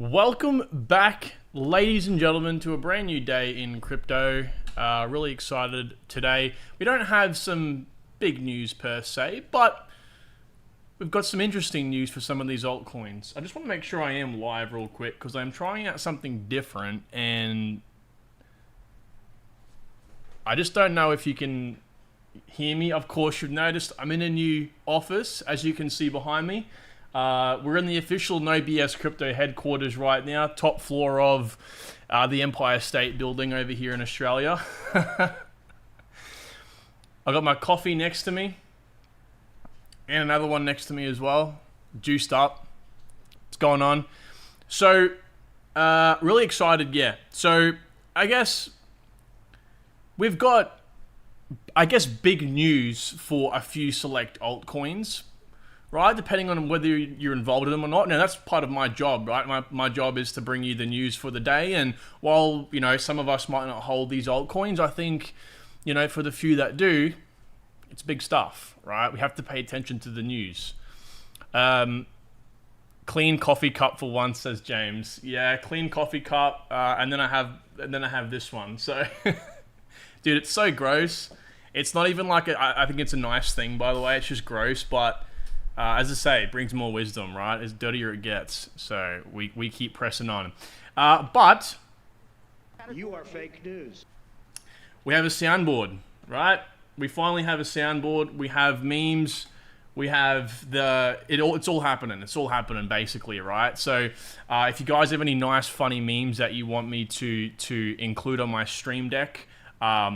Welcome back, ladies and gentlemen, to a brand new day in crypto. Really excited today. We don't have some big news per se, but we've got some interesting news for some of these altcoins. I just want to make sure I am live real quick because I'm trying out something different and I just don't know if you can hear me. Of course, you've noticed I'm in a new office, as you can see behind me. We're in the official No BS Crypto headquarters right now, top floor of the Empire State Building over here in Australia. I got my coffee next to me and another one next to me as well, juiced up. What's going on? So, really excited, yeah. So, I guess we've got, big news for a few select altcoins. Right, depending on whether you're involved in them or not. Now, that's part of my job, right? My job is to bring you the news for the day. And while, some of us might not hold these altcoins, I think, for the few that do, it's big stuff, right? We have to pay attention to the news. Clean coffee cup for once, says James. Yeah, clean coffee cup. And then I have this one. So, dude, it's so gross. It's not even like I think it's a nice thing, by the way. It's just gross, but as I say, it brings more wisdom, right? As dirtier it gets. So we keep pressing on. But you are fake news. We have a soundboard, right? We finally have a soundboard. We have memes. We have it's all happening. It's all happening basically, right? So if you guys have any nice, funny memes that you want me to include on my stream deck, let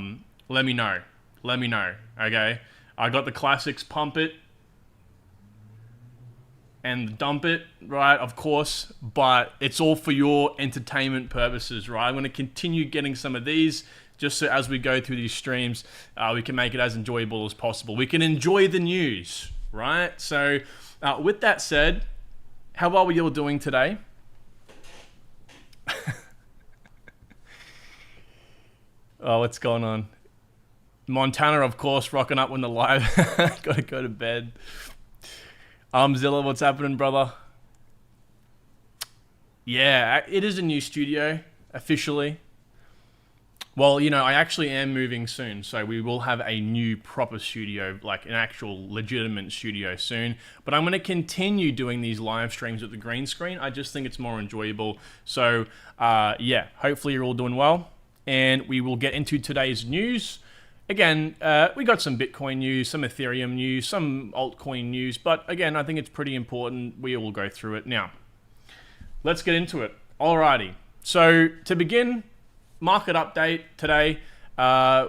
me know. Let me know, okay? I got the classics, pump it and dump it, right, of course, but it's all for your entertainment purposes, right? I'm going to continue getting some of these just so as we go through these streams, we can make it as enjoyable as possible. We can enjoy the news, right? So with that said, how are we all doing today? Oh, what's going on? Montana, of course, rocking up when the live. Gotta go to bed. Zilla, what's happening, brother? Yeah, it is a new studio, officially. Well, I actually am moving soon, so we will have a new proper studio, like an actual legitimate studio soon. But I'm going to continue doing these live streams with the green screen. I just think it's more enjoyable. So, yeah, hopefully you're all doing well. And we will get into today's news. Again, we got some Bitcoin news, some Ethereum news, some altcoin news, but again, I think it's pretty important. We will go through it now. Let's get into it. Alrighty. So to begin, market update today.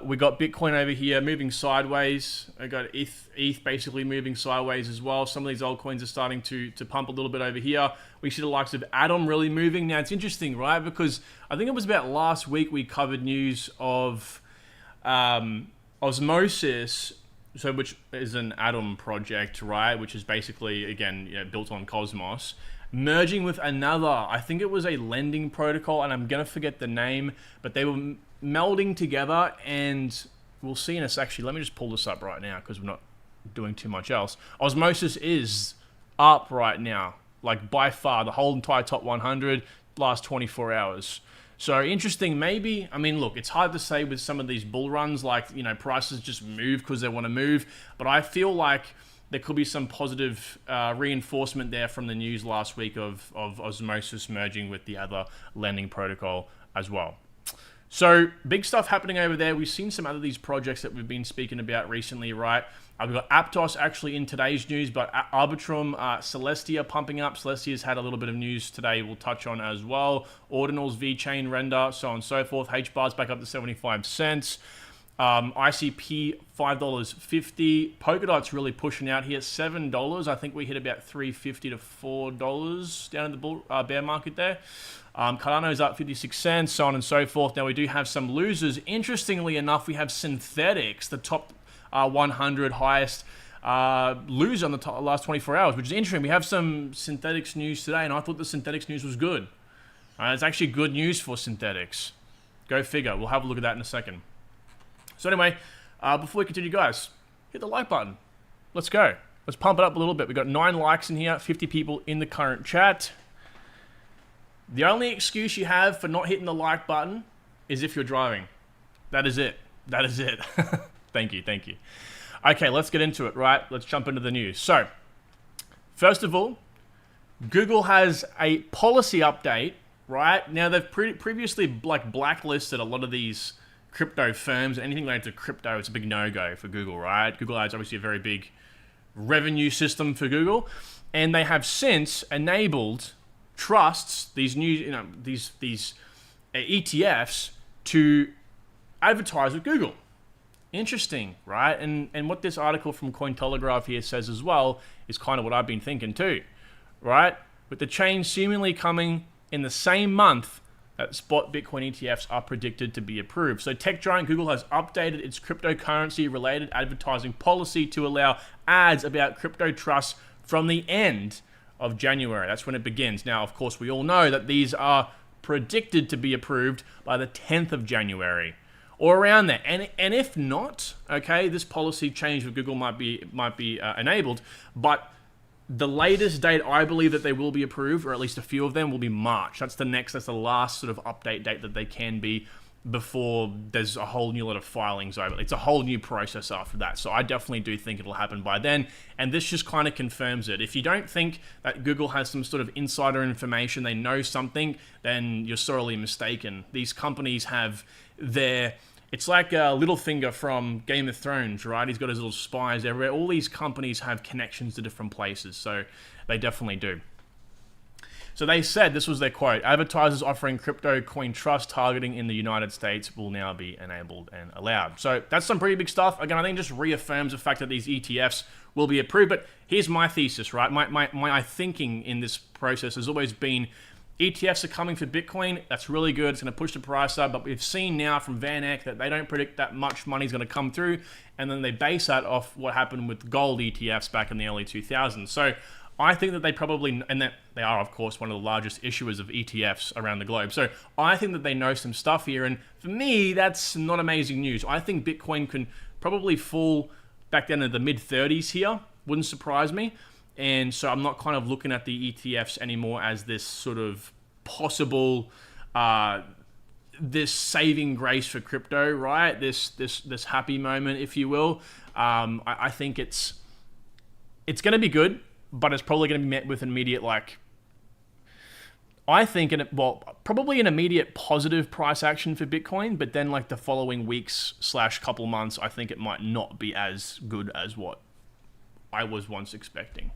We got Bitcoin over here moving sideways. I got ETH basically moving sideways as well. Some of these altcoins are starting to pump a little bit over here. We see the likes of Atom really moving. Now it's interesting, right? Because I think it was about last week we covered news of Osmosis, so which is an Atom project, right? Which is basically, again, built on Cosmos, merging with another, I think it was a lending protocol, and I'm going to forget the name, but they were melding together, and we'll see in a sec. Actually, let me just pull this up right now because we're not doing too much else. Osmosis is up right now, like by far, the whole entire top 100, last 24 hours. So interesting, maybe, I mean, look, it's hard to say with some of these bull runs, like, prices just move because they want to move, but I feel like there could be some positive reinforcement there from the news last week of Osmosis merging with the other lending protocol as well. So big stuff happening over there. We've seen some other these projects that we've been speaking about recently, right? We've got Aptos actually in today's news, but Arbitrum, Celesta pumping up. Celestia's had a little bit of news today we'll touch on as well. Ordinals, VeChain, Render, so on and so forth. HBAR's back up to 75 cents. ICP, $5.50. Polkadot's really pushing out here, $7. I think we hit about $3.50 to $4 down in the bear market there. Cardano's up 56 cents, so on and so forth. Now we do have some losers. Interestingly enough, we have Synthetics, the top 100 highest loser on the last 24 hours, which is interesting. We have some Synthetics news today, and I thought the Synthetics news was good. It's actually good news for Synthetics. Go figure. We'll have a look at that in a second. So anyway, before we continue, guys, hit the like button. Let's go. Let's pump it up a little bit. We've got 9 likes in here, 50 people in the current chat. The only excuse you have for not hitting the like button is if you're driving. That is it. That is it. Thank you. Thank you. Okay, let's get into it, right? Let's jump into the news. So, first of all, Google has a policy update, right? Now, they've previously blacklisted a lot of these crypto firms. Anything related to crypto, it's a big no-go for Google, right? Google has obviously a very big revenue system for Google, and they have since enabled trusts, these new, these ETFs to advertise with Google. Interesting, right? And what this article from Cointelegraph here says as well is kind of what I've been thinking too, right? With the change seemingly coming in the same month that spot Bitcoin ETFs are predicted to be approved. So tech giant Google has updated its cryptocurrency-related advertising policy to allow ads about crypto trusts from the end of January. That's when it begins. Now, of course, we all know that these are predicted to be approved by the 10th of January. Or around there, and if not, okay, this policy change with Google might be enabled, but the latest date I believe that they will be approved, or at least a few of them, will be March. That's the last sort of update date that they can be before there's a whole new lot of filings over. It's a whole new process after that, so I definitely do think it'll happen by then, and this just kind of confirms it. If you don't think that Google has some sort of insider information, they know something, then you're sorely mistaken. These companies have it's like Littlefinger from Game of Thrones, right? He's got his little spies everywhere. All these companies have connections to different places, so they definitely do. So they said, this was their quote, advertisers offering crypto coin trust targeting in the United States will now be enabled and allowed. So that's some pretty big stuff. Again, I think it just reaffirms the fact that these ETFs will be approved. But here's my thesis, right? My thinking in this process has always been ETFs are coming for Bitcoin. That's really good. It's going to push the price up. But we've seen now from Van Eck that they don't predict that much money is going to come through. And then they base that off what happened with gold ETFs back in the early 2000s. So I think that they probably, and that they are, of course, one of the largest issuers of ETFs around the globe. So I think that they know some stuff here. And for me, that's not amazing news. I think Bitcoin can probably fall back down to the mid-30s here. Wouldn't surprise me. And so I'm not kind of looking at the ETFs anymore as this sort of possible, this saving grace for crypto, right? This happy moment, if you will. I think it's going to be good, but it's probably going to be met with immediate, probably an immediate positive price action for Bitcoin, but then the following weeks / couple months, I think it might not be as good as what I was once expecting.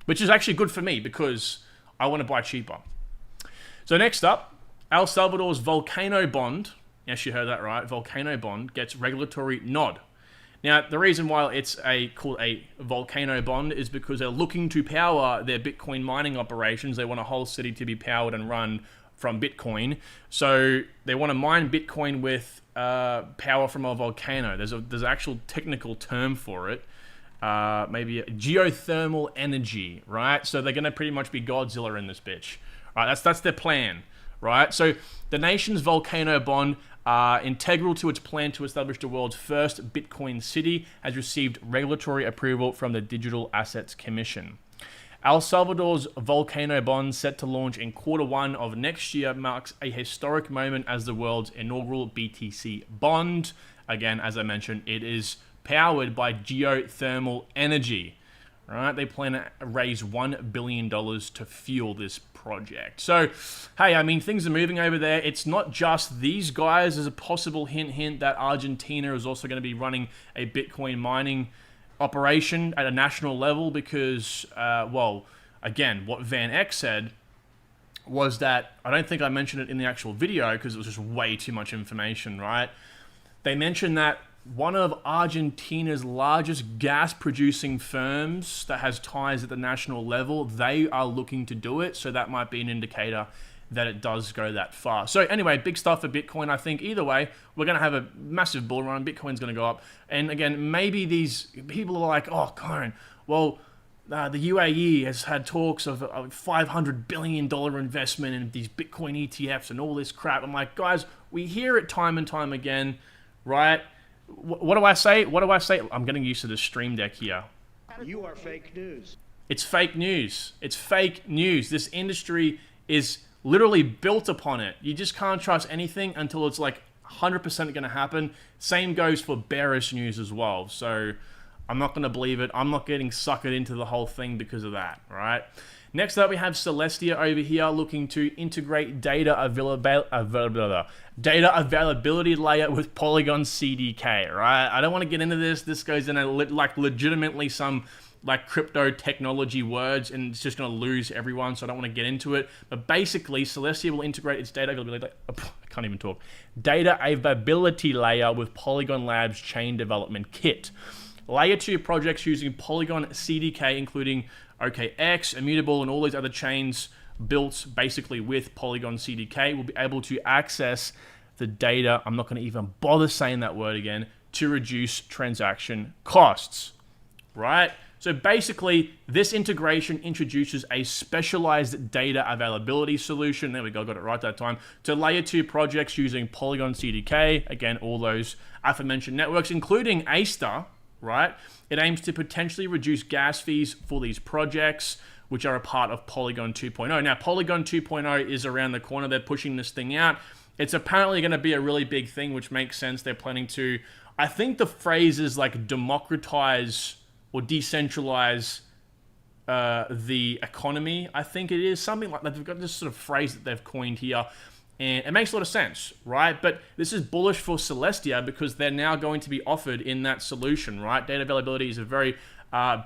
Which is actually good for me because I want to buy cheaper. So next up, El Salvador's Volcano bond, yes, you heard that right, Volcano bond gets regulatory nod. Now, the reason why it's called a Volcano bond is because they're looking to power their Bitcoin mining operations. They want a whole city to be powered and run from Bitcoin. So they want to mine Bitcoin with power from a volcano. There's an actual technical term for it. Maybe geothermal energy, right? So they're going to pretty much be Godzilla in this bitch. All right, that's their plan, right? So the nation's Volcano bond, integral to its plan to establish the world's first Bitcoin city, has received regulatory approval from the Digital Assets Commission. El Salvador's Volcano bond, set to launch in Q1 of next year, marks a historic moment as the world's inaugural BTC bond. Again, as I mentioned, it is powered by geothermal energy, right? They plan to raise $1 billion to fuel this project. So, hey, I mean, things are moving over there. It's not just these guys. There's a possible hint that Argentina is also going to be running a Bitcoin mining operation at a national level because, again, what Van Eck said was that, I don't think I mentioned it in the actual video because it was just way too much information, right? They mentioned that one of Argentina's largest gas-producing firms that has ties at the national level, they are looking to do it, so that might be an indicator that it does go that far. So anyway, big stuff for Bitcoin. I think either way, we're going to have a massive bull run. Bitcoin's going to go up. And again, maybe these people are like, oh, Karen, well, the UAE has had talks of a $500 billion investment in these Bitcoin ETFs and all this crap. I'm like, guys, we hear it time and time again, right? What do I say? I'm getting used to the stream deck here. You are fake news. It's fake news. It's fake news. This industry is literally built upon it. You just can't trust anything until it's like 100% going to happen. Same goes for bearish news as well. So I'm not going to believe it. I'm not getting suckered into the whole thing because of that, right? Next up, we have Celesta over here looking to integrate data availability layer with Polygon CDK, right? I don't want to get into this. This goes into like legitimately some like crypto technology words, and it's just going to lose everyone, so I don't want to get into it. But basically, Celesta will integrate its data availability, I can't even talk, data availability layer with Polygon Labs chain development kit. Layer 2 projects using Polygon CDK, including OKX, Immutable, and all these other chains built basically with Polygon CDK, will be able to access the data, I'm not going to even bother saying that word again, to reduce transaction costs, right? So basically, this integration introduces a specialized data availability solution, there we go, got it right that time, to layer 2 projects using Polygon CDK, again, all those aforementioned networks, including Aster, right? It aims to potentially reduce gas fees for these projects, which are a part of Polygon 2.0. Now, Polygon 2.0 is around the corner. They're pushing this thing out. It's apparently going to be a really big thing, which makes sense. They're planning to, I think the phrase is like democratize or decentralize the economy. I think it is something like that. They've got this sort of phrase that they've coined here. And it makes a lot of sense, right? But this is bullish for Celesta because they're now going to be offered in that solution, right? Data availability is a very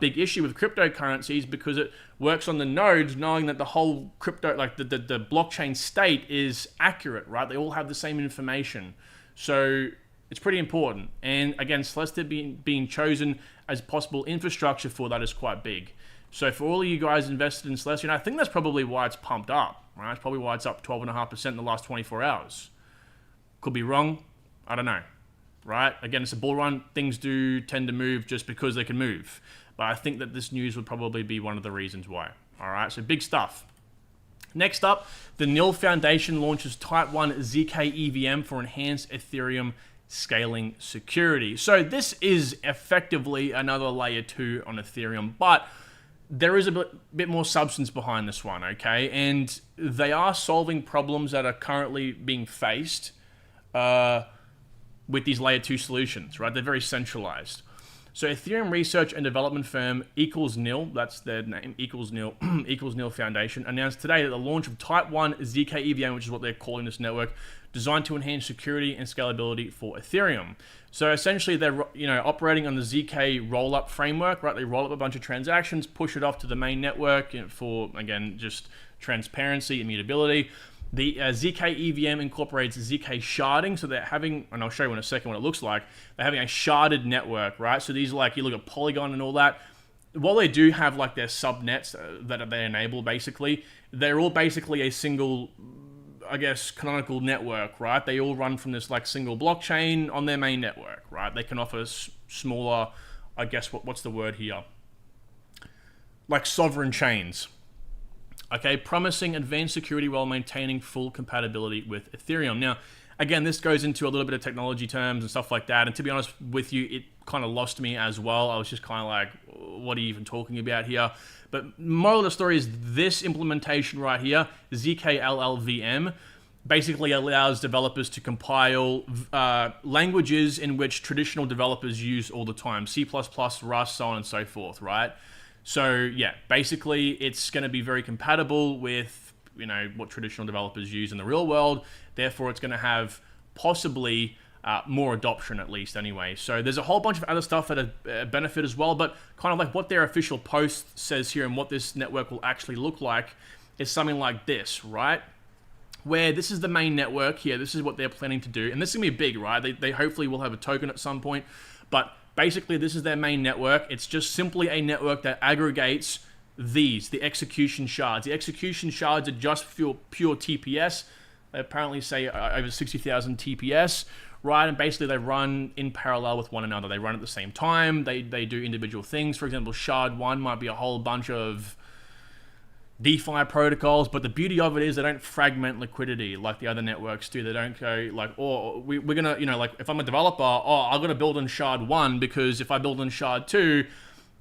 big issue with cryptocurrencies because it works on the nodes knowing that the whole crypto, like the blockchain state is accurate, right? They all have the same information. So it's pretty important. And again, Celesta being chosen as possible infrastructure for that is quite big. So for all of you guys invested in Celesta, I think that's probably why it's pumped up, right? It's probably why it's up 12.5% in the last 24 hours. Could be wrong. I don't know, right? Again, it's a bull run. Things do tend to move just because they can move. But I think that this news would probably be one of the reasons why. All right, so big stuff. Next up, the Nil Foundation launches Type 1 ZK EVM for enhanced Ethereum scaling security. So this is effectively another layer 2 on Ethereum, but there is a bit more substance behind this one, okay? And they are solving problems that are currently being faced with these layer 2 solutions, right? They're very centralized. So Ethereum research and development firm equals Nil, that's their name, equals Nil, equals Nil Foundation, announced today that the launch of Type 1 ZK EVM, which is what they're calling this network, designed to enhance security and scalability for Ethereum. So essentially they're operating on the ZK rollup framework, right? They roll up a bunch of transactions, push it off to the main network for, again, just transparency, immutability. The ZK EVM incorporates ZK sharding, so they're having, and I'll show you in a second what it looks like, they're having a sharded network, right? So these, like, you look at Polygon and all that, while they do have, like, their subnets that they enable, basically, they're all basically a single, I guess, canonical network, right? They all run from this, like, single blockchain on their main network, right? They can offer smaller, I guess, what's the word here? Like sovereign chains. Okay, promising advanced security while maintaining full compatibility with Ethereum. Now, again, this goes into a little bit of technology terms and stuff like that. And to be honest with you, it kind of lost me as well. I was just kind of like, what are you even talking about here? But moral of the story is this implementation right here, ZKLLVM, basically allows developers to compile languages in which traditional developers use all the time. C++, Rust, so on and so forth, right? So yeah, basically it's going to be very compatible with, what traditional developers use in the real world. Therefore, it's going to have possibly more adoption, at least anyway. So there's a whole bunch of other stuff that benefit as well, but kind of like what their official post says here and what this network will actually look like is something like this, right? Where this is the main network here. This is what they're planning to do. And this is going to be big, right? They hopefully will have a token at some point, but basically, this is their main network. It's just simply a network that aggregates the execution shards. The execution shards are just pure TPS. They apparently say over 60,000 TPS, right? And basically, they run in parallel with one another. They run at the same time. They do individual things. For example, shard 1 might be a whole bunch of DeFi protocols, but the beauty of it is they don't fragment liquidity like the other networks do. They don't go like, we're gonna, like if I'm a developer, I'm gonna build in shard 1 because if I build in shard 2,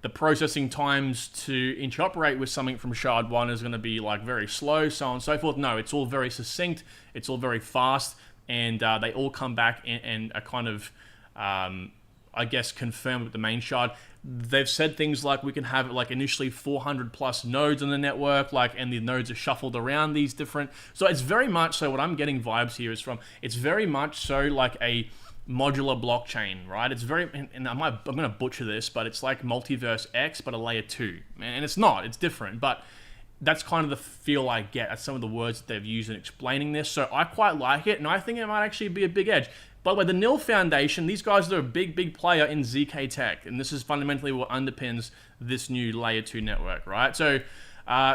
the processing times to interoperate with something from shard 1 is going to be like very slow, so on and so forth. No, it's all very succinct, it's all very fast, and they all come back and are kind of, I guess, confirmed with the main shard. They've said things like we can have like initially 400 plus nodes on the network, like, and the nodes are shuffled around these different. So it's very much so what I'm getting vibes here is from, it's very much so like a modular blockchain, right? It's very, and I'm going to butcher this, but it's like Multiverse X, but a layer 2. And it's not, it's different, but that's kind of the feel I get at some of the words that they've used in explaining this. So I quite like it, and I think it might actually be a big edge. By the way, the Nil Foundation, these guys are a big player in ZK tech, and this is fundamentally what underpins this new layer 2 network, right? So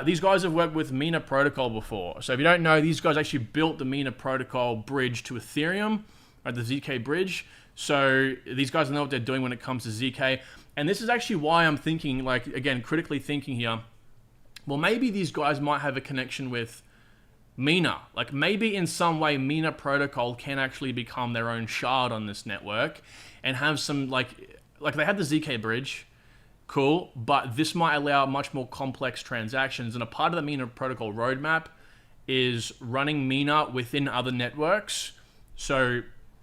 these guys have worked with Mina Protocol before. So if you don't know, these guys actually built the Mina Protocol bridge to Ethereum, right, the ZK bridge. So these guys know what they're doing when it comes to ZK. And this is actually why I'm thinking, like, again, critically thinking here, well, maybe these guys might have a connection with Mina. Like, maybe in some way Mina Protocol can actually become their own shard on this network and have some, like they had the ZK bridge, cool, but this might allow much more complex transactions. And a part of the Mina Protocol roadmap is running Mina within other networks. So,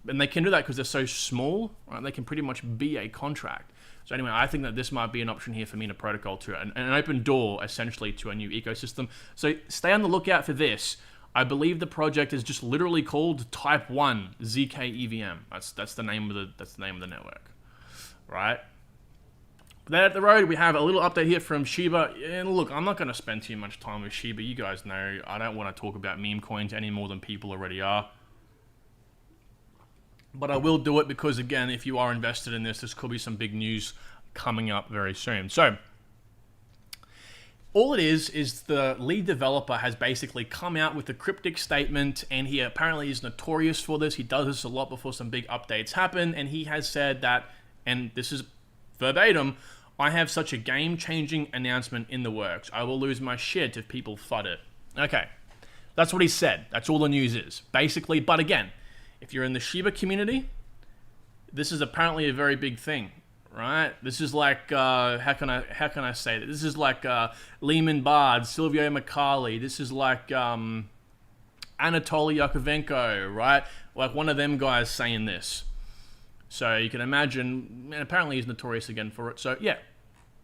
and they can do that because they're so small, right? They can pretty much be a contract. So anyway, I think that this might be an option here for Mina Protocol too, an open door essentially to a new ecosystem. So stay on the lookout for this. I believe the project is just literally called Type 1 ZK EVM. That's the name of the network, right? Then at the road, we have a little update here from Sheba. And look, I'm not going to spend too much time with Sheba. You guys know I don't want to talk about meme coins any more than people already are. But I will do it because, again, if you are invested in this could be some big news coming up very soon. So, all it is the lead developer has basically come out with a cryptic statement, and he apparently is notorious for this. He does this a lot before some big updates happen, and he has said that, and this is verbatim, I have such a game-changing announcement in the works. I will lose my shit if people FUD it. Okay, that's what he said. That's all the news is, basically. But again, if you're in the Sheba community, this is apparently a very big thing, right? This is like, how can I say that? This is like Lehman Bard, Silvio McCarley. This is like Anatoly Yakovenko, right? Like one of them guys saying this. So you can imagine, and apparently he's notorious again for it. So yeah,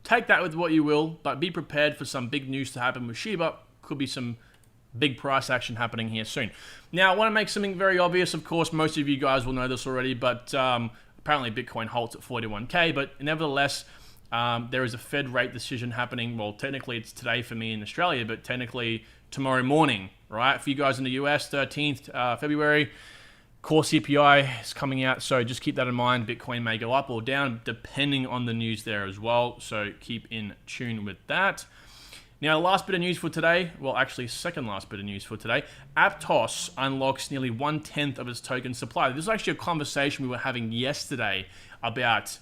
take that with what you will, but be prepared for some big news to happen with Sheba. Could be some big price action happening here soon. Now, I want to make something very obvious. Of course, most of you guys will know this already, but apparently Bitcoin halts at 41K. But nevertheless, there is a Fed rate decision happening. Well, technically it's today for me in Australia, but technically tomorrow morning, right? For you guys in the US, 13th February, core CPI is coming out. So just keep that in mind. Bitcoin may go up or down depending on the news there as well. So keep in tune with that. Now, the last bit of news for today, well, actually, second last bit of news for today, Aptos unlocks nearly 1/10 of its token supply. This is actually a conversation we were having yesterday about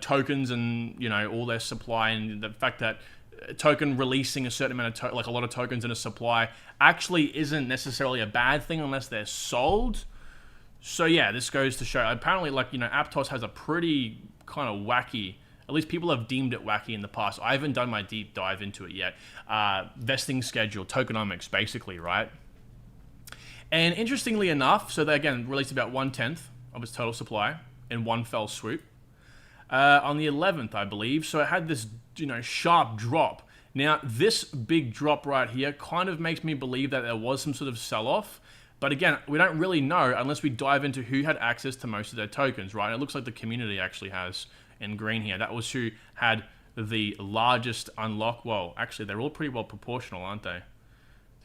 tokens and, you know, all their supply, and the fact that token releasing a certain amount of, like a lot of tokens in a supply actually isn't necessarily a bad thing unless they're sold. So yeah, this goes to show, apparently, like, you know, Aptos has a pretty kind of wacky, at least people have deemed it wacky in the past. I haven't done my deep dive into it yet. Vesting schedule, tokenomics, basically, right? And interestingly enough, so they, again, released about 1/10 of its total supply in one fell swoop on the 11th, I believe. So it had this, you know, sharp drop. Now, this big drop right here kind of makes me believe that there was some sort of sell-off. But again, we don't really know unless we dive into who had access to most of their tokens, right? It looks like the community actually has in green here. That was who had the largest unlock. Well, actually, they're all pretty well proportional, aren't they?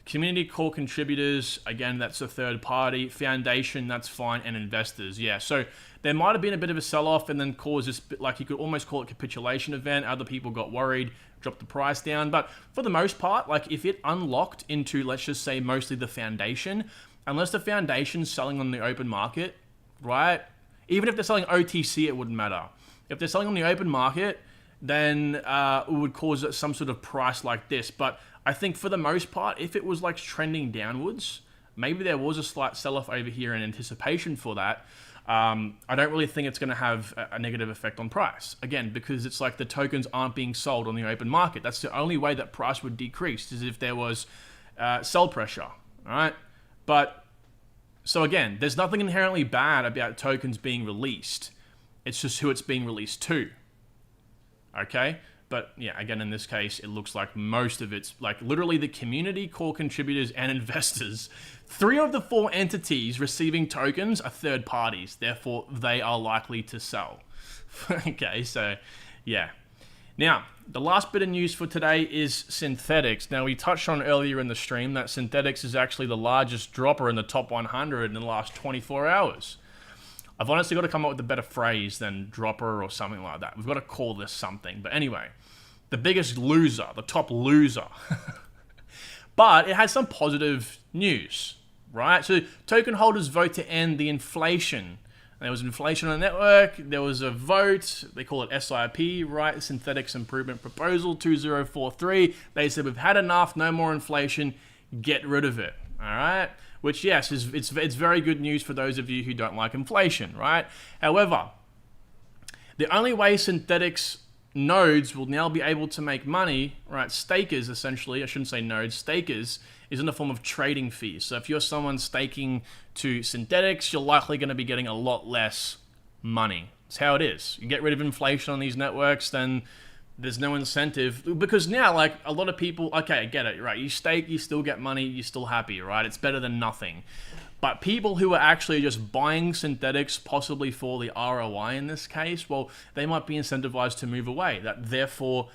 Community core contributors, again, that's a third party. Foundation, that's fine. And investors, yeah. So there might have been a bit of a sell-off and then caused this, like you could almost call it a capitulation event. Other people got worried, dropped the price down. But for the most part, like if it unlocked into, let's just say, mostly the foundation, unless the foundation's selling on the open market, right? Even if they're selling OTC, it wouldn't matter. If they're selling on the open market, then it would cause some sort of price like this. But I think for the most part, if it was like trending downwards, maybe there was a slight sell-off over here in anticipation for that. I don't really think it's going to have a negative effect on price. Again, because it's like the tokens aren't being sold on the open market. That's the only way that price would decrease, is if there was sell pressure, all right? But, so again, there's nothing inherently bad about tokens being released. It's just who it's being released to, okay? But yeah, again, in this case, it looks like most of it's like literally the community, core contributors, and investors. 3 of the 4 entities receiving tokens are third parties. Therefore, they are likely to sell. Okay, so yeah. Now, the last bit of news for today is synthetics. Now, we touched on earlier in the stream that synthetics is actually the largest dropper in the top 100 in the last 24 hours. I've honestly got to come up with a better phrase than dropper or something like that. We've got to call this something. But anyway, the biggest loser, the top loser. But it has some positive news, right? So token holders vote to end the inflation. There was inflation on the network. There was a vote. They call it SIP, right? Synthetics Improvement Proposal 2043. They said, we've had enough. No more inflation. Get rid of it. All right? Which, yes, it's very good news for those of you who don't like inflation, right? However, the only way synthetics nodes will now be able to make money, right? Stakers, essentially, I shouldn't say nodes, stakers, is in the form of trading fees. So if you're someone staking to synthetics, you're likely going to be getting a lot less money. It's how it is. You get rid of inflation on these networks, then there's no incentive, because now, like, a lot of people, okay, I get it, right? You stake, you still get money, you're still happy, right? It's better than nothing. But people who are actually just buying synthetics, possibly for the ROI in this case, well, they might be incentivized to move away. That therefore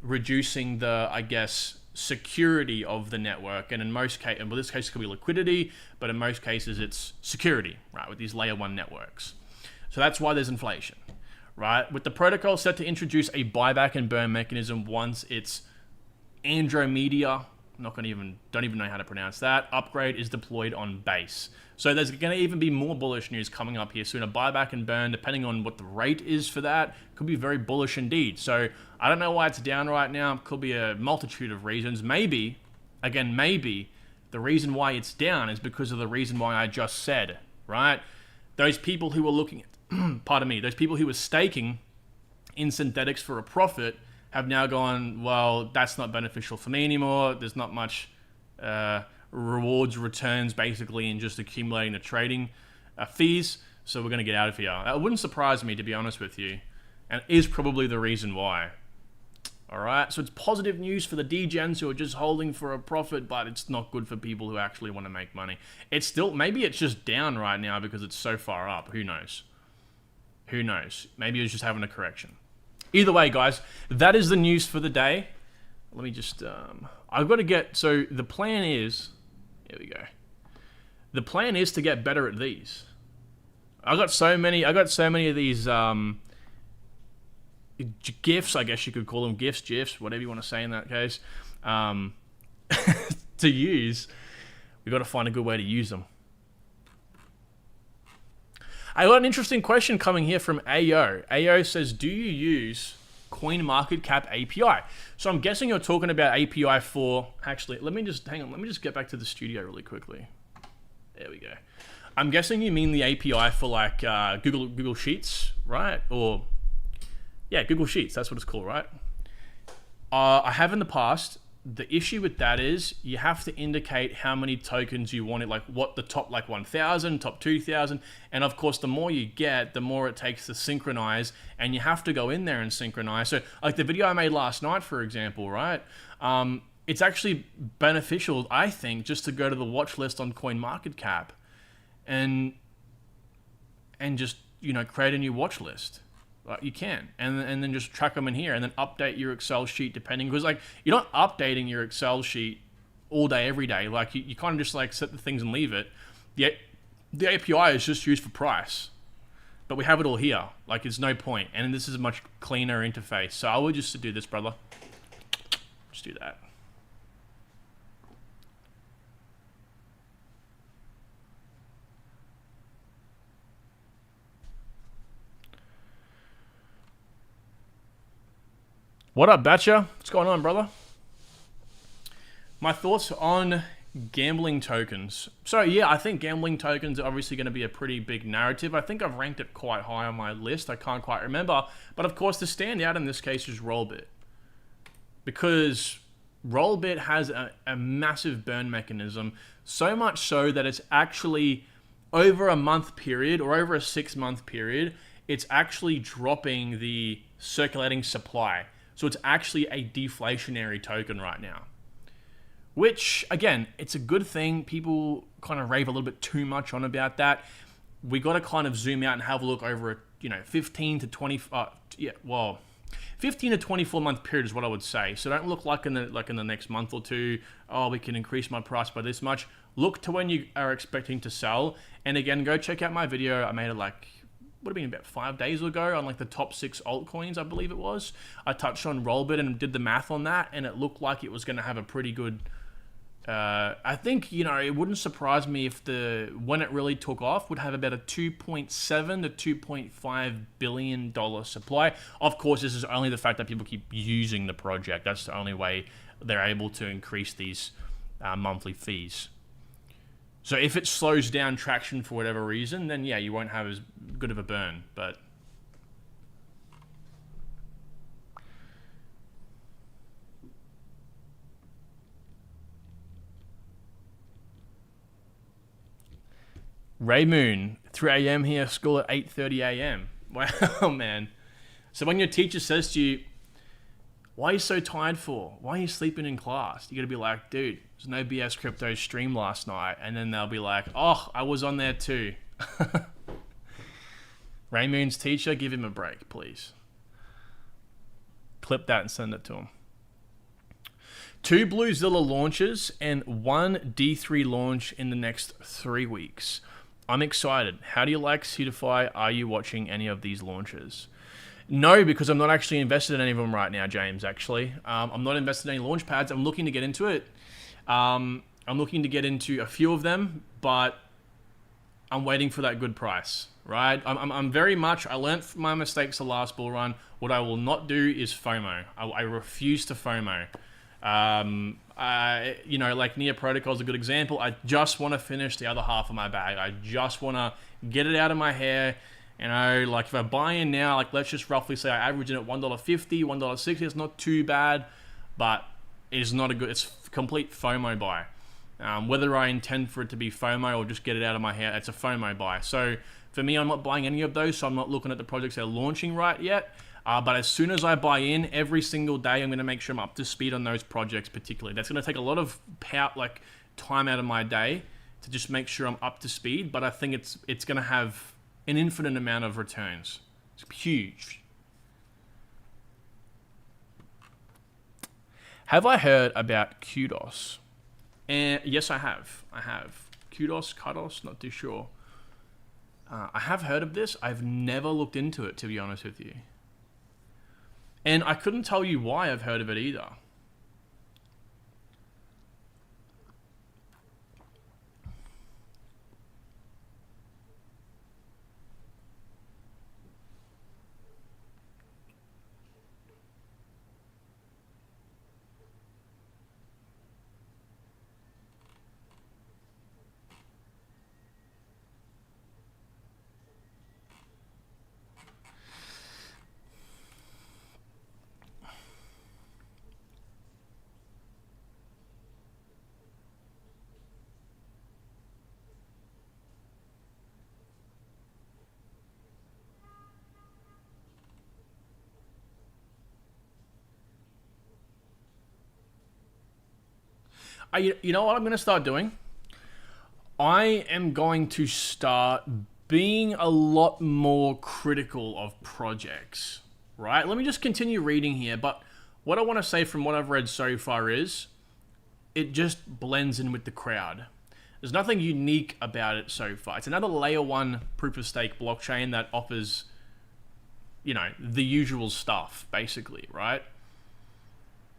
reducing the, I guess, security of the network. And in most cases, well, this case it could be liquidity, but in most cases it's security, right? With these layer 1 networks. So that's why there's inflation. Right, with the protocol set to introduce a buyback and burn mechanism once its Andromeda, don't even know how to pronounce that, upgrade is deployed on base. So there's going to even be more bullish news coming up here soon. A buyback and burn, depending on what the rate is for that, could be very bullish indeed. So I don't know why it's down right now. Could be a multitude of reasons. Maybe the reason why it's down is because of the reason why I just said, right? Those people who are looking at pardon me, those people who were staking in synthetics for a profit have now gone, well, that's not beneficial for me anymore. There's not much rewards, returns, basically, in just accumulating the trading fees. So we're going to get out of here. It wouldn't surprise me, to be honest with you. And it is probably the reason why. All right, so it's positive news for the degens who are just holding for a profit, but it's not good for people who actually want to make money. It's still, maybe it's just down right now because it's so far up. Who knows? Who knows? Maybe it's just having a correction. Either way, guys, that is the news for the day. Let me just, I've got to get, so the plan is, here we go. The plan is to get better at these. I got so many of these GIFs, I guess you could call them GIFs, GIFs, whatever you want to say in that case, to use. We've got to find a good way to use them. I got an interesting question coming here from AO. AO says, do you use CoinMarketCap API? So I'm guessing you're talking about API for, actually, let me just get back to the studio really quickly. There we go. I'm guessing you mean the API for like Google Sheets, right? Or, yeah, Google Sheets, that's what it's called, right? I have in the past. The issue with that is you have to indicate how many tokens you want it, like what the top like 1,000, top 2,000. And of course, the more you get, the more it takes to synchronize, and you have to go in there and synchronize. So like the video I made last night, for example, right? It's actually beneficial, I think, just to go to the watch list on CoinMarketCap and just, you know, create a new watch list. You can, and then just track them in here, and then update your Excel sheet depending, because like you're not updating your Excel sheet all day every day. Like you kind of just like set the things and leave it. Yet the API is just used for price, but we have it all here. Like it's no point, and this is a much cleaner interface. So I would just do this, brother. Just do that. What up, Batcher? What's going on, brother? My thoughts on Gambling tokens. So yeah, I think gambling tokens are obviously going to be a pretty big narrative. I think I've ranked it quite high on my list. I can't quite remember. But of course, the standout in this case is Rollbit. Because Rollbit has a massive burn mechanism. So much so that it's actually over a month period or over a 6-month period, it's actually dropping the circulating supply. So it's actually a deflationary token right now. Which, again, it's a good thing. People kind of rave a little bit too much on about that. We got to kind of zoom out and have a look over a 15 to 24 month period is what I would say. So don't look like in the next month or two, oh, we can increase my price by this much. Look to when you are expecting to sell. And again, go check out my video. I made it would have been about 5 days ago on the top 6 altcoins, I believe it was. I touched on Rollbit and did the math on that, and it looked like it was going to have a pretty good. I think it wouldn't surprise me if when it really took off would have about a 2.7 to 2.5 billion dollar supply. Of course, this is only the fact that people keep using the project. That's the only way they're able to increase these monthly fees. So if it slows down traction for whatever reason, then yeah, you won't have as good of a burn. But Ray Moon, 3 a.m. here, school at 8:30 a.m. Wow, man. So when your teacher says to you, why are you so tired for? Why are you sleeping in class? You got to be like, dude, there's no BS crypto stream last night. And then they'll be like, oh, I was on there too. Ray Moon's teacher, give him a break, please. Clip that and send it to him. 2 Bluezilla launches and 1 D3 launch in the next 3 weeks. I'm excited. How do you like Cetify? Are you watching any of these launches? No, because I'm not actually invested in any of them right now, James, actually. I'm not invested in any launch pads. I'm looking to get into it. I'm looking to get into a few of them, but I'm waiting for that good price, right? I'm very much, I learned from my mistakes the last bull run. What I will not do is FOMO. I refuse to FOMO. Near Protocol is a good example. I just want to finish the other half of my bag. I just want to get it out of my hair. If I buy in now, let's just roughly say I average it at $1.50, $1.60. It's not too bad, but it's not it's complete FOMO buy. Whether I intend for it to be FOMO or just get it out of my hair, it's a FOMO buy. So for me, I'm not buying any of those, so I'm not looking at the projects that are launching right yet. But as soon as I buy in, every single day, I'm going to make sure I'm up to speed on those projects particularly. That's going to take a lot of time out of my day to just make sure I'm up to speed. But I think it's going to have an infinite amount of returns. It's huge. Have I heard about Kudos? Yes, I have. Kudos, not too sure. I have heard of this. I've never looked into it, to be honest with you. And I couldn't tell you why I've heard of it either. You know what I'm going to start doing? I am going to start being a lot more critical of projects, right? Let me just continue reading here, but what I want to say from what I've read so far is it just blends in with the crowd. There's nothing unique about it so far. It's another layer 1 proof of stake blockchain that offers, the usual stuff, basically, right?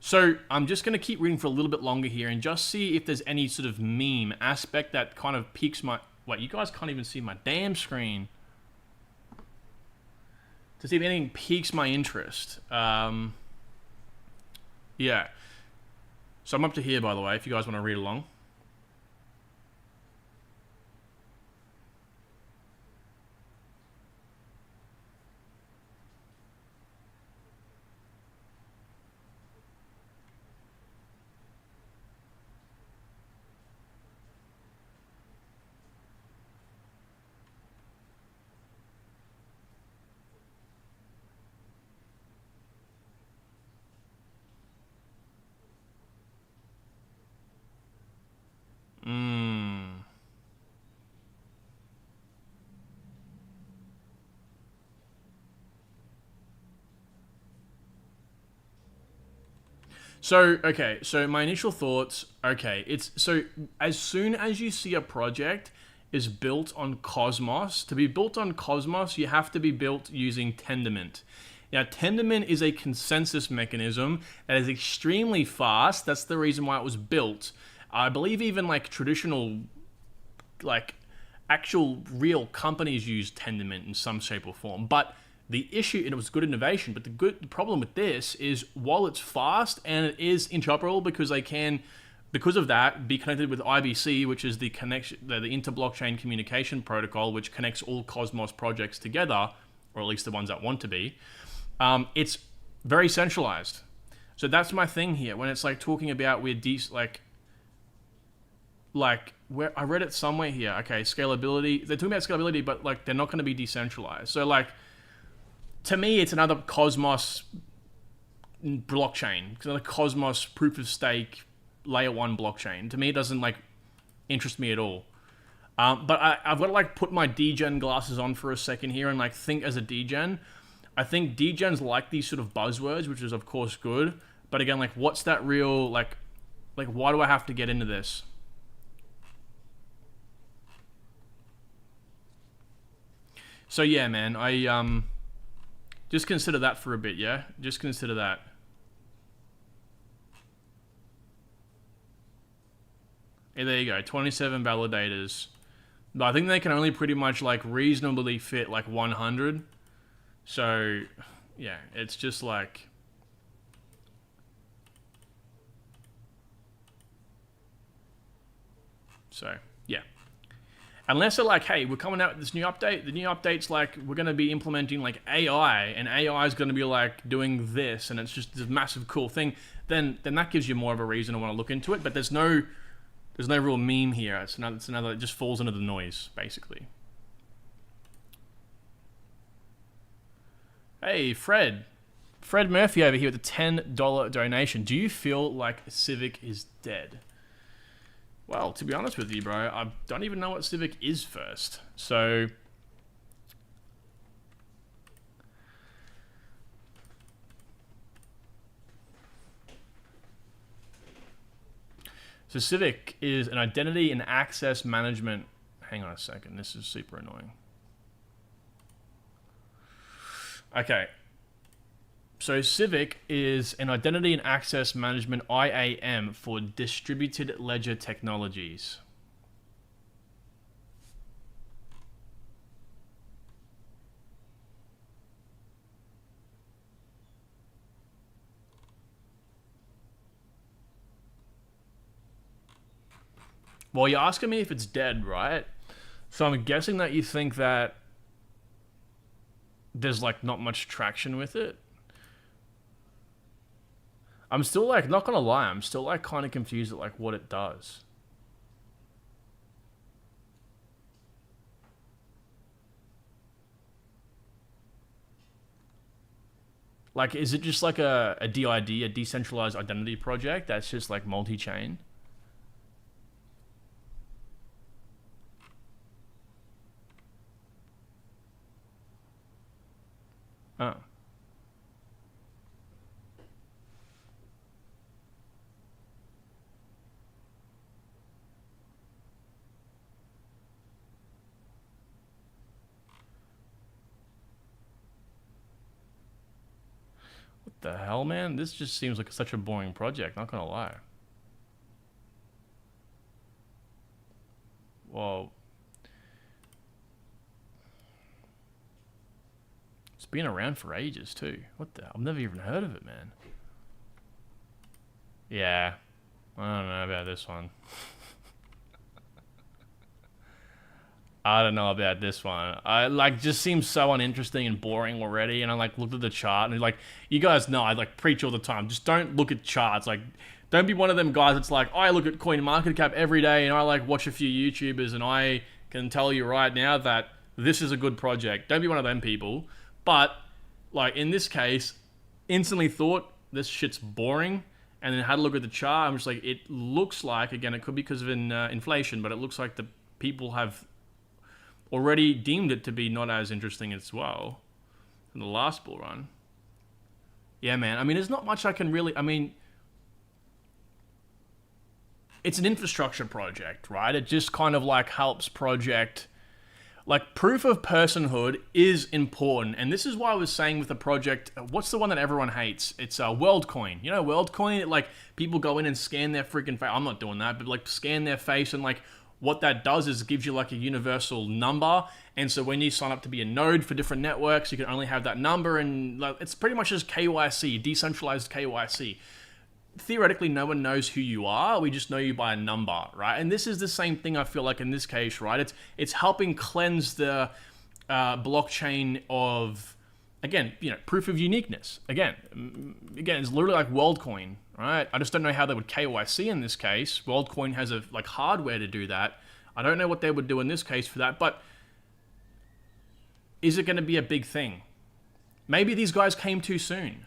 So I'm just going to keep reading for a little bit longer here and just see if there's any sort of meme aspect that kind of piques my... Wait, you guys can't even see my damn screen. To see if anything piques my interest. Yeah. So I'm up to here, by the way, if you guys want to read along. So, okay, so my initial thoughts, okay, it's so as soon as you see a project is built on Cosmos, to be built on Cosmos, you have to be built using Tendermint. Now, Tendermint is a consensus mechanism that is extremely fast. That's the reason why it was built. I believe even like traditional, like actual real companies use Tendermint in some shape or form. But the issue, and it was good innovation, but the problem with this is while it's fast and it is interoperable because they can, because of that, be connected with IBC, which is the connection, the inter-blockchain communication protocol, which connects all Cosmos projects together, or at least the ones that want to be. It's very centralized. So that's my thing here. When it's like talking about we're like where I read it somewhere here. Okay, scalability. They're talking about scalability, but like they're not going to be decentralized. So like to me, it's another Cosmos blockchain. It's another Cosmos proof of stake layer 1 blockchain. To me, it doesn't like interest me at all. But I've got to like put my degen glasses on for a second here and like think as a degen. I think degens like these sort of buzzwords, which is of course good. But again, like what's that real, like why do I have to get into this? So yeah, man, I just consider that for a bit, yeah? Just consider that. Yeah, there you go, 27 validators. But I think they can only pretty much like reasonably fit like 100. So, yeah, it's just like... So, yeah. Unless they're like, hey, we're coming out with this new update. The new update's like, we're going to be implementing like AI, and AI is going to be like doing this, and it's just this massive cool thing. Then that gives you more of a reason to want to look into it. But there's no real meme here. It's another. It just falls into the noise, basically. Hey, Fred Murphy over here with a $10 donation. Do you feel like Civic is dead? Well, to be honest with you, bro, I don't even know what Civic is first. So Civic is an identity and access management. Hang on a second. This is super annoying. Okay. So Civic is an identity and access management IAM for distributed ledger technologies. Well, you're asking me if it's dead, right? So I'm guessing that you think that there's like not much traction with it. I'm still like, not gonna lie, I'm still like kind of confused at like what it does. Like, is it just like a DID, a decentralized identity project that's just like multi-chain? Oh. What the hell, man? This just seems like such a boring project, not gonna lie. Whoa. It's been around for ages too. What the hell? I've never even heard of it, man. Yeah. I don't know about this one. I don't know about this one. I like just seems so uninteresting and boring already. And I like looked at the chart and like, you guys know I like preach all the time. Just don't look at charts. Like, don't be one of them guys that's like, I look at coin market cap every day and I like watch a few YouTubers and I can tell you right now that this is a good project. Don't be one of them people. But like in this case, instantly thought this shit's boring. And then had a look at the chart. I'm just like, it looks like, again, it could be because of inflation, but it looks like the people have already deemed it to be not as interesting as well in the last bull run. Yeah, man. I mean, there's not much I can really... I mean, it's an infrastructure project, right? It just kind of like helps project. Like, proof of personhood is important, and this is why I was saying with the project, what's the one that everyone hates? It's WorldCoin. You know, WorldCoin, like, people go in and scan their freaking face. I'm not doing that, but, like, scan their face, and, like, what that does is it gives you, like, a universal number, and so when you sign up to be a node for different networks, you can only have that number, and, like, it's pretty much just KYC, decentralized KYC. Theoretically, no one knows who you are. We just know you by a number, right? And this is the same thing, I feel like, in this case, right? It's helping cleanse the blockchain of, again, you know, proof of uniqueness. Again, it's literally like WorldCoin, right? I just don't know how they would KYC in this case. WorldCoin has a like hardware to do that. I don't know what they would do in this case for that, but is it going to be a big thing? Maybe these guys came too soon.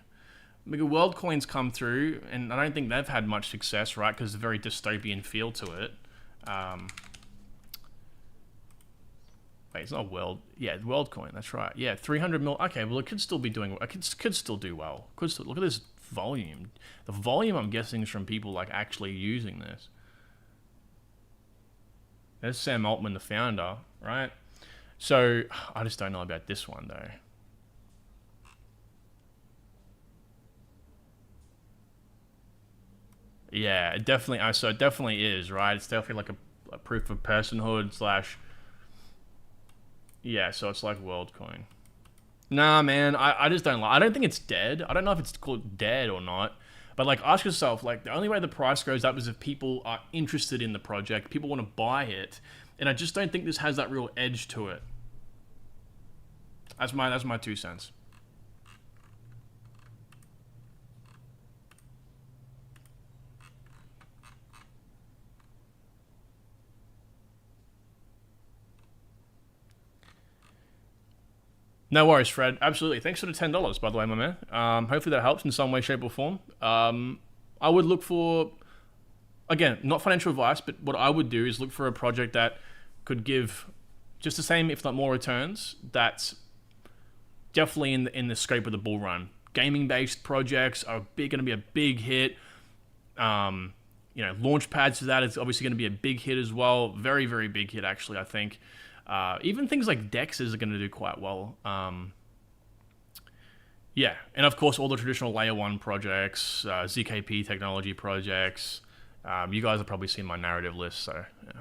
Because WorldCoin's come through, and I don't think they've had much success, right? Because it's a very dystopian feel to it. Wait, it's not Yeah, WorldCoin. That's right. Yeah, 300 mil. Okay, well, it could still be doing. It could still do well. Look at this volume. The volume, I'm guessing, is from people like actually using this. There's Sam Altman, the founder, right? So I just don't know about this one though. Yeah, it definitely. So it definitely is, right? It's definitely like a proof of personhood slash. Yeah, so it's like WorldCoin. Nah, man, I just don't like. I don't think it's dead. I don't know if it's called dead or not. But like, ask yourself, like, the only way the price goes up is if people are interested in the project, people want to buy it, and I just don't think this has that real edge to it. That's my 2 cents. No worries, Fred. Absolutely. Thanks for the $10, by the way, my man. Hopefully that helps in some way, shape, or form. I would look for, again, not financial advice, but what I would do is look for a project that could give just the same, if not more, returns. That's definitely in the scope of the bull run. Gaming-based projects are going to be a big hit. Launch pads for that is obviously going to be a big hit as well. Very, very big hit, actually, I think. Even things like DEXs are going to do quite well. Yeah, and of course all the traditional layer 1 projects, ZKP technology projects. You guys have probably seen my narrative list, so yeah.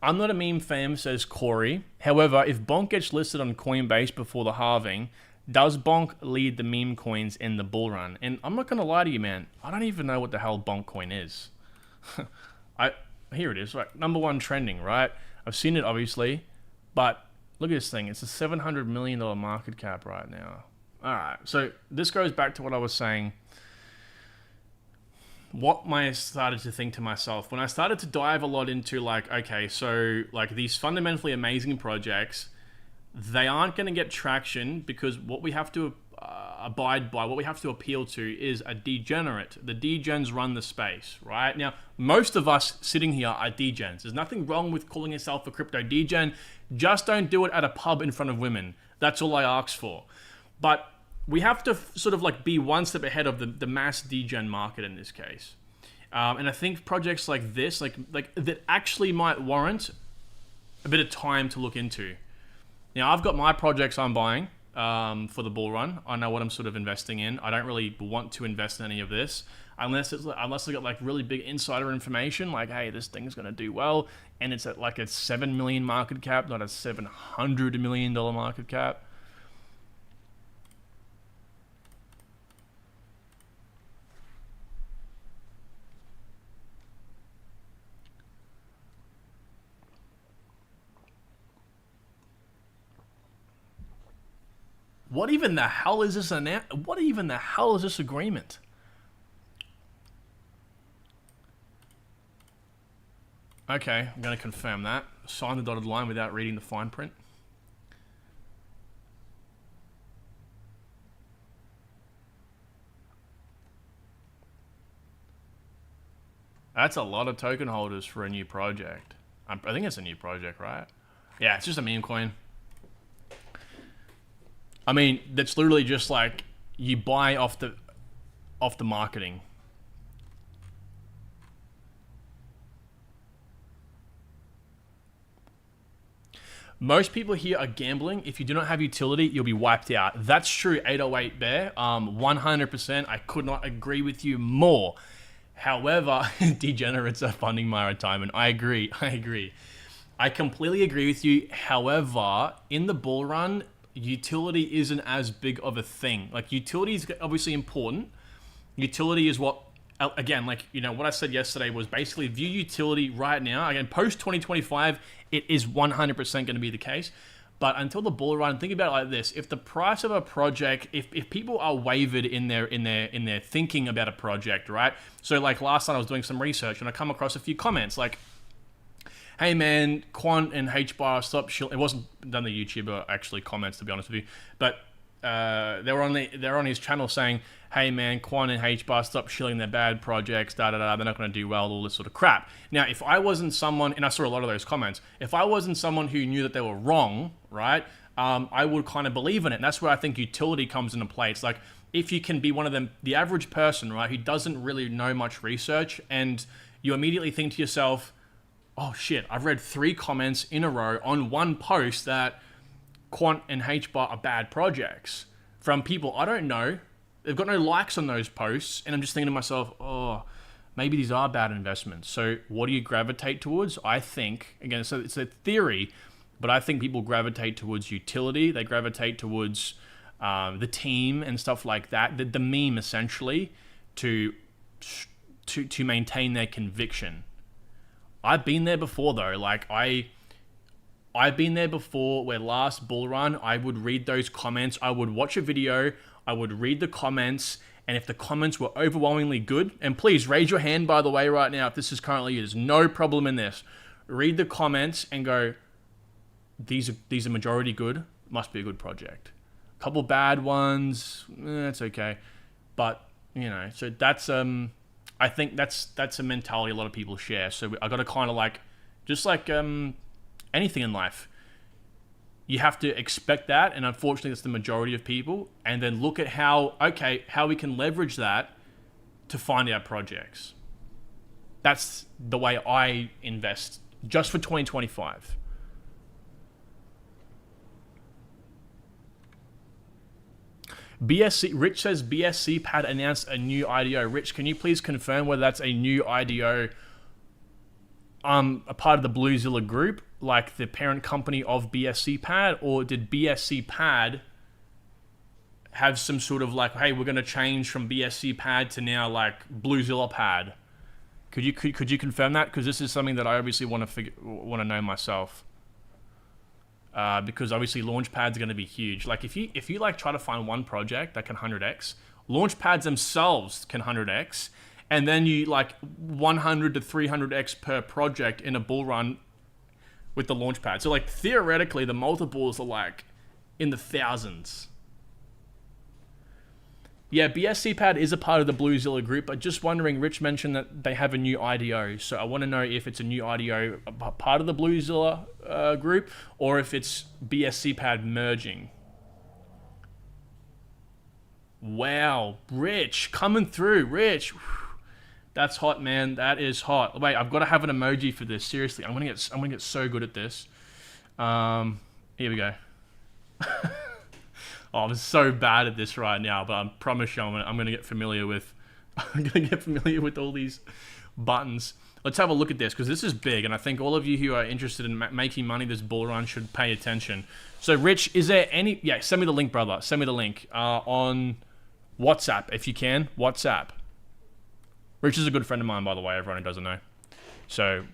I'm not a meme fam, says Corey. However, if Bonk gets listed on Coinbase before the halving, does Bonk lead the meme coins in the bull run? And I'm not going to lie to you, man. I don't even know what the hell Bonk coin is. Here it is, right? Number 1 trending, right? I've seen it, obviously. But look at this thing. It's a $700 million market cap right now. All right. So this goes back to what I was saying. What I started to think to myself when I started to dive a lot into like, okay, so like these fundamentally amazing projects, they aren't going to get traction because what we have to abide by, what we have to appeal to is a degenerate. The degens run the space, right? Now, most of us sitting here are degens. There's nothing wrong with calling yourself a crypto degen. Just don't do it at a pub in front of women. That's all I ask for. But we have to sort of like be one step ahead of the mass degen market in this case. And I think projects like this, like that actually might warrant a bit of time to look into. Now, I've got my projects I'm buying for the bull run. I know what I'm sort of investing in. I don't really want to invest in any of this unless I got like really big insider information, like, hey, this thing's going to do well, and it's at like a 7 million market cap, not a $700 million market cap. What even the hell is this What even the hell is this agreement? Okay, I'm going to confirm that. Sign the dotted line without reading the fine print. That's a lot of token holders for a new project. I think it's a new project, right? Yeah, it's just a meme coin. I mean, that's literally just like you buy off the marketing. Most people here are gambling. If you do not have utility, you'll be wiped out. That's true, 808 Bear. 100%. I could not agree with you more. However, degenerates are funding my retirement. I agree. I completely agree with you. However, in the bull run, utility isn't as big of a thing. Like, utility is obviously important. Utility is what, again, like, you know, what I said yesterday was basically view utility right now. Again, post 2025, it is 100% going to be the case. But until the bull run, think about it like this: if the price of a project, if people are wavered in their thinking about a project, right? So like last night I was doing some research and I come across a few comments like, "Hey man, Quant and HBAR stop shilling." It wasn't done the YouTuber actually comments, to be honest with you, but they're on his channel saying, "Hey man, Quant and HBAR stop shilling their bad projects, they're not going to do well," all this sort of crap. Now, if I wasn't someone, and I saw a lot of those comments, if I wasn't someone who knew that they were wrong, right, I would kind of believe in it. And that's where I think utility comes into play. It's like, if you can be one of them, the average person, right, who doesn't really know much research, and you immediately think to yourself, "Oh shit, I've read 3 comments in a row on one post that Quant and HBAR are bad projects from people I don't know. They've got no likes on those posts," and I'm just thinking to myself, "Oh, maybe these are bad investments." So what do you gravitate towards? I think, again, so it's a theory, but I think people gravitate towards utility. They gravitate towards the team and stuff like that. The meme, essentially, to maintain their conviction. I've been there before, though. Like, I've been there before, where last bull run, I would read those comments. I would watch a video, I would read the comments, and if the comments were overwhelmingly good, and please raise your hand, by the way, right now, if this is currently you, there's no problem in this. Read the comments and go, these are majority good, must be a good project. A couple bad ones, it's okay. But, you know, so that's, I think that's a mentality a lot of people share. So I got to kind of like, just like anything in life, you have to expect that, and unfortunately that's the majority of people, and then look at how we can leverage that to find our projects. That's the way I invest just for 2025. Rich says BSC Pad announced a new IDO. Rich, can you please confirm whether that's a new IDO, a part of the Bluezilla group, like the parent company of BSC Pad, or did BSC Pad have some sort of like, hey, we're going to change from BSC Pad to now like Bluezilla Pad? Could you confirm that? Because this is something that I obviously want to know myself. Because obviously launch pads are going to be huge. Like if you like try to find one project that can 100x, launch pads themselves can 100x, and then you like 100 to 300x per project in a bull run with the launch pad. So like theoretically the multiples are like in the thousands. Yeah, BSC Pad is a part of the Bluezilla group, but just wondering, Rich mentioned that they have a new IDO. So I want to know if it's a new IDO, a part of the Bluezilla group, or if it's BSC Pad merging. Wow, Rich, coming through, Rich. That's hot, man. That is hot. Wait, I've got to have an emoji for this. Seriously, I'm gonna get so good at this. Here we go. Oh, I'm so bad at this right now, but I promise you, I'm gonna get familiar with. I'm gonna get familiar with all these buttons. Let's have a look at this, because this is big, and I think all of you who are interested in making money this bull run should pay attention. So, Rich, is there any? Yeah, send me the link, brother. Send me the link on WhatsApp if you can. WhatsApp. Rich is a good friend of mine, by the way. Everyone who doesn't know. So,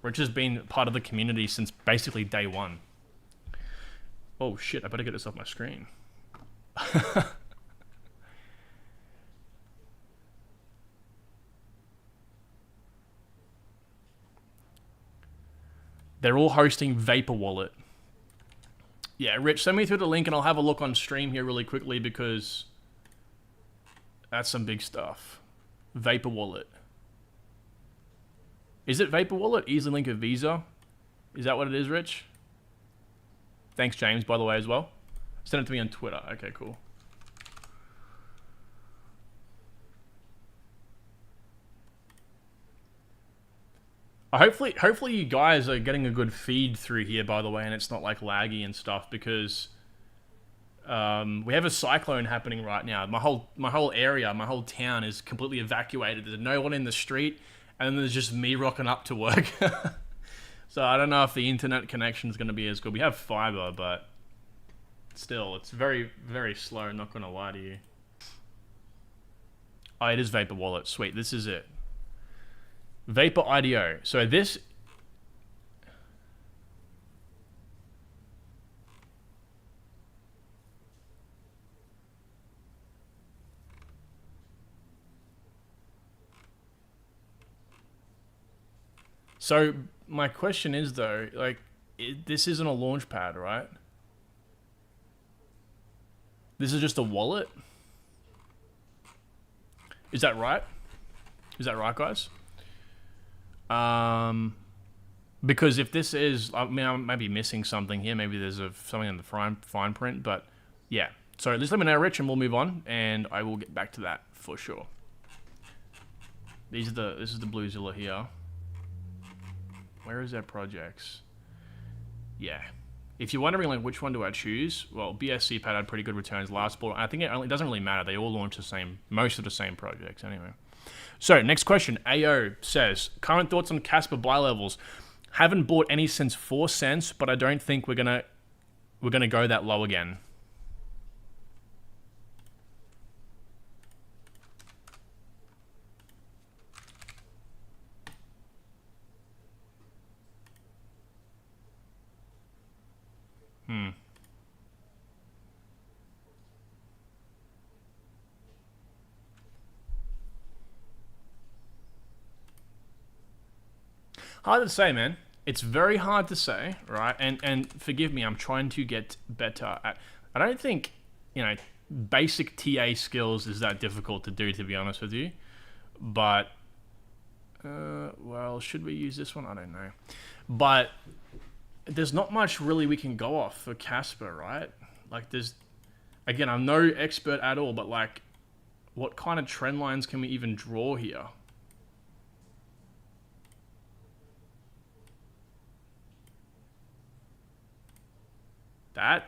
Rich has been part of the community since basically day one. Oh shit, I better get this off my screen. They're all hosting Vapor Wallet. Yeah, Rich, send me through the link and I'll have a look on stream here really quickly, because that's some big stuff. Vapor Wallet. Is it Vapor Wallet? Easily link a Visa? Is that what it is, Rich? Thanks, James, by the way, as well. Send it to me on Twitter. Okay, cool. Hopefully you guys are getting a good feed through here, by the way, and it's not like laggy and stuff, because we have a cyclone happening right now. My whole area, my whole town is completely evacuated. There's no one in the street, and then there's just me rocking up to work. So I don't know if the internet connection is going to be as good. We have fiber, but still, it's very, very slow. I'm not going to lie to you. Oh, it is Vapor Wallet. Sweet, this is it. Vapor IDO. So this... So my question is though, like, this isn't a launch pad, right? This is just a wallet? Is that right? Is that right, guys? Because if this is, I mean, I might be missing something here. Maybe there's something in the fine print, but yeah. So just let me know, Rich, and we'll move on, and I will get back to that for sure. This is the Bluezilla here. Where is their projects? Yeah. If you're wondering, like, which one do I choose? Well, BSC pad had pretty good returns last ball. I think it doesn't really matter. They all launch most of the same projects anyway. So, next question. AO says, current thoughts on Casper buy levels. Haven't bought any since 4 cents, but I don't think we're gonna go that low again. Hard to say, man. It's very hard to say, right? And forgive me, I'm trying to get better at... I don't think, basic TA skills is that difficult to do, to be honest with you. But, well, should we use this one? I don't know. But there's not much really we can go off for Casper, right? Like, again, I'm no expert at all, but, like, what kind of trend lines can we even draw here? That?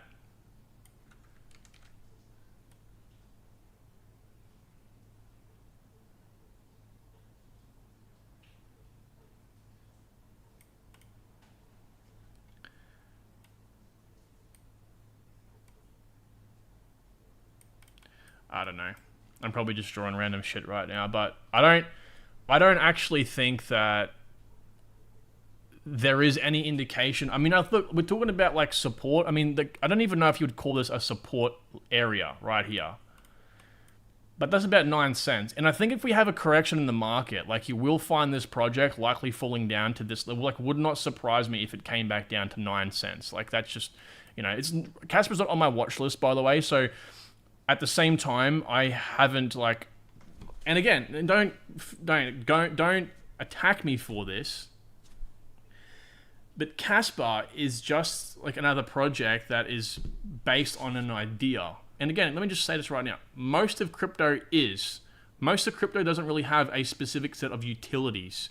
I don't know. I'm probably just drawing random shit right now, but I don't actually think that there is any indication. I mean, look, we're talking about like support. I mean, I don't even know if you would call this a support area right here. But that's about 9 cents. And I think if we have a correction in the market, like, you will find this project likely falling down to this level. Like, would not surprise me if it came back down to 9 cents. Like, that's just, Casper's not on my watch list, by the way. So at the same time, I haven't, like, and again, don't attack me for this. But Casper is just like another project that is based on an idea. And again, let me just say this right now. Most of crypto doesn't really have a specific set of utilities,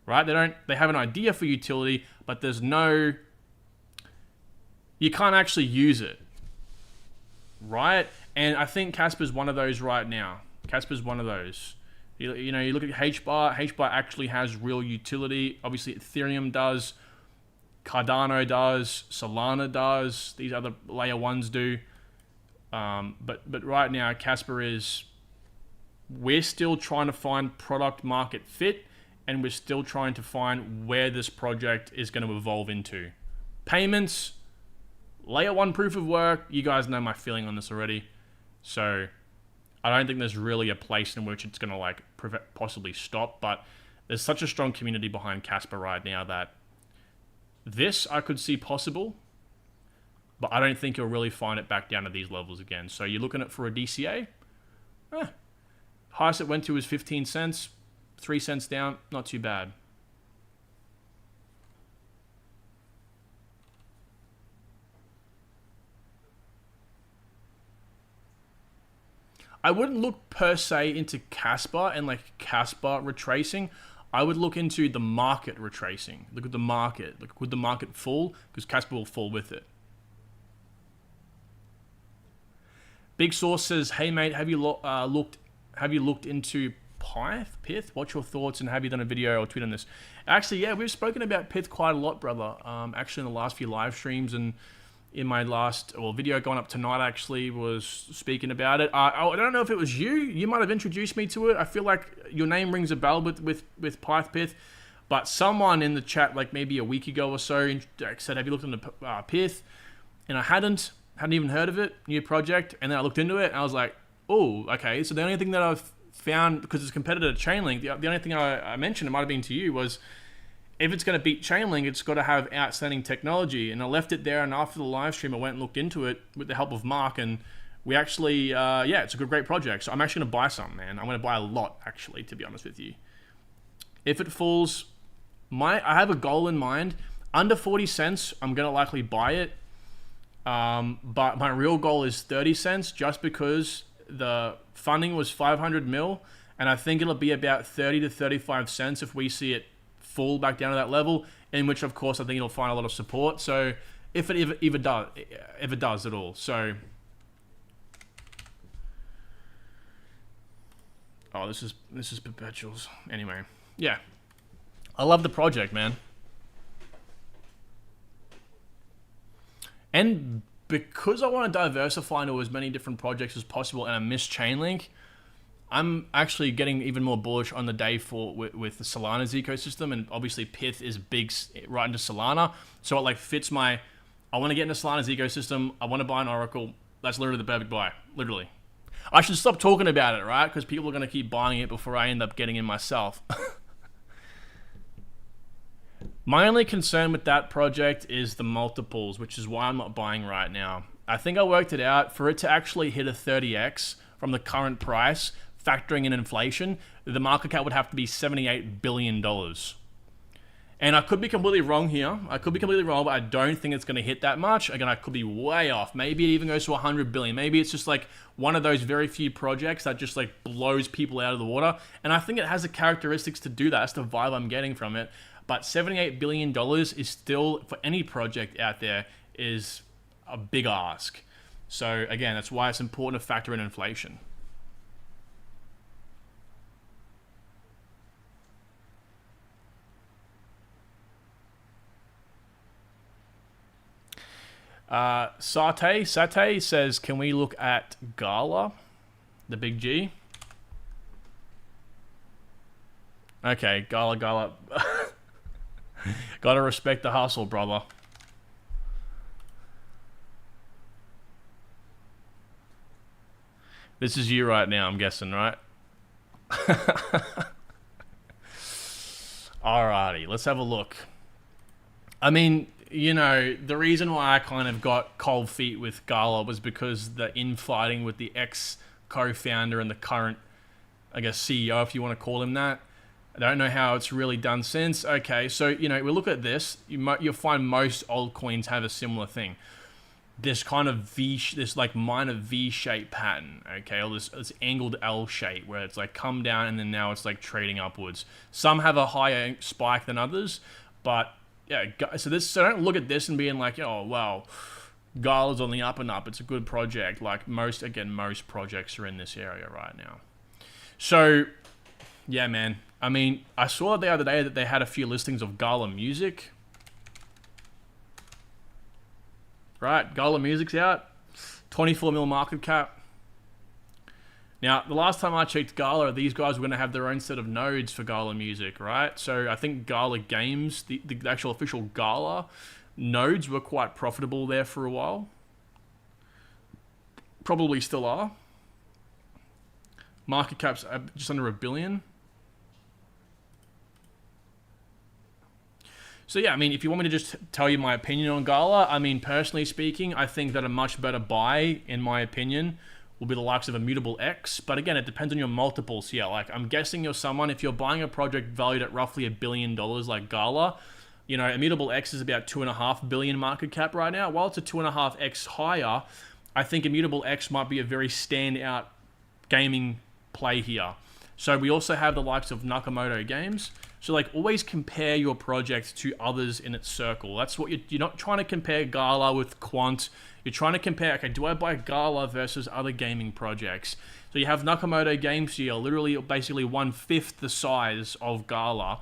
right? They have an idea for utility, but you can't actually use it, right? And I think Casper's one of those right now. Casper's one of those. You look at HBAR. HBAR actually has real utility. Obviously, Ethereum does. Cardano does, Solana does, these other layer ones do. But right now, Casper we're still trying to find product market fit, and we're still trying to find where this project is going to evolve into. Payments, layer 1 proof of work, you guys know my feeling on this already. So I don't think there's really a place in which it's going to like possibly stop, but there's such a strong community behind Casper right now that this I could see possible, but I don't think you'll really find it back down to these levels again. So you're looking at for a DCA? Highest it went to was 15 cents, 3 cents down, not too bad. I wouldn't look per se into Casper and like Casper retracing. I would look into the market retracing. Look at the market. Look, would the market fall? Because Casper will fall with it. Big Source says, "Hey mate, have you looked into Pith? What's your thoughts, and have you done a video or tweet on this?" Actually, yeah, we've spoken about Pith quite a lot, brother. Actually, in the last few live streams and in my last video going up tonight, actually was speaking about it. I don't know if it was you. You might have introduced me to it. I feel like your name rings a bell with Pith, but someone in the chat, like maybe a week ago or so, said, "Have you looked into Pith?" And I hadn't even heard of it, new project. And then I looked into it and I was like, oh, okay. So the only thing that I've found, because it's a competitor to Chainlink, the only thing I mentioned, it might have been to you, was if it's going to beat Chainlink, it's got to have outstanding technology. And I left it there, and after the live stream, I went and looked into it with the help of Mark, and we actually, it's a great project. So I'm actually going to buy some, man. I'm going to buy a lot, actually, to be honest with you. If it falls, I have a goal in mind. Under 40 cents, I'm going to likely buy it. But my real goal is 30 cents, just because the funding was 500 mil, and I think it'll be about 30 to 35 cents if we see it fall back down to that level, in which of course I think it'll find a lot of support. So if it does at all. So this is perpetuals. Anyway, yeah. I love the project, man. And because I want to diversify into as many different projects as possible, and I miss Chainlink, I'm actually getting even more bullish on the day with the Solana's ecosystem. And obviously Pith is big right into Solana, so it like fits my. I want to get into Solana's ecosystem. I want to buy an Oracle. That's literally the perfect buy. Literally, I should stop talking about it, right? Because people are going to keep buying it before I end up getting in myself. My only concern with that project is the multiples, which is why I'm not buying right now. I think I worked it out. For it to actually hit a 30x from the current price, factoring in inflation, the market cap would have to be $78 billion. And I could be completely wrong here. But I don't think it's going to hit that much. Again, I could be way off. Maybe it even goes to 100 billion. Maybe it's just like one of those very few projects that just like blows people out of the water. And I think it has the characteristics to do that. That's the vibe I'm getting from it. But $78 billion is still, for any project out there, is a big ask. So again, that's why it's important to factor in inflation. Satay says, can we look at Gala, the big G? Okay, Gala. Gotta respect the hustle, brother. This is you right now, I'm guessing, right? Alrighty, let's have a look. I mean, you know, the reason why I kind of got cold feet with Gala was because the infighting with the ex-co-founder and the current, I guess, CEO, if you want to call him that. I don't know how it's really done since. Okay, so, you know, we look at this. You'll find most altcoins have a similar thing. This kind of this like minor V-shape pattern, okay? Or this angled L shape where it's like come down and then now it's like trading upwards. Some have a higher spike than others, but yeah, so don't look at this and being like, oh, wow, Gala's on the up and up. It's a good project. Like most projects are in this area right now. So, yeah, man. I mean, I saw the other day that they had a few listings of Gala Music. Right, Gala Music's out. 24 mil market cap. Now, the last time I checked Gala, these guys were going to have their own set of nodes for Gala Music, right? So I think Gala Games, the actual official Gala nodes were quite profitable there for a while. Probably still are. Market cap's just under $1 billion. So yeah, I mean, if you want me to just tell you my opinion on Gala, I mean, personally speaking, I think that a much better buy, in my opinion, will be the likes of Immutable X. But again, it depends on your multiples here. Like, I'm guessing you're someone, if you're buying a project valued at roughly $1 billion like Gala, you know, Immutable X is about 2.5 billion market cap right now. While it's a 2.5x higher, I think Immutable X might be a very standout gaming play here. So we also have the likes of Nakamoto Games. So like always compare your project to others in its circle. That's what you're not trying to compare Gala with Quant. You're trying to compare, okay, do I buy Gala versus other gaming projects? So you have Nakamoto Games here, literally basically 1/5 the size of Gala.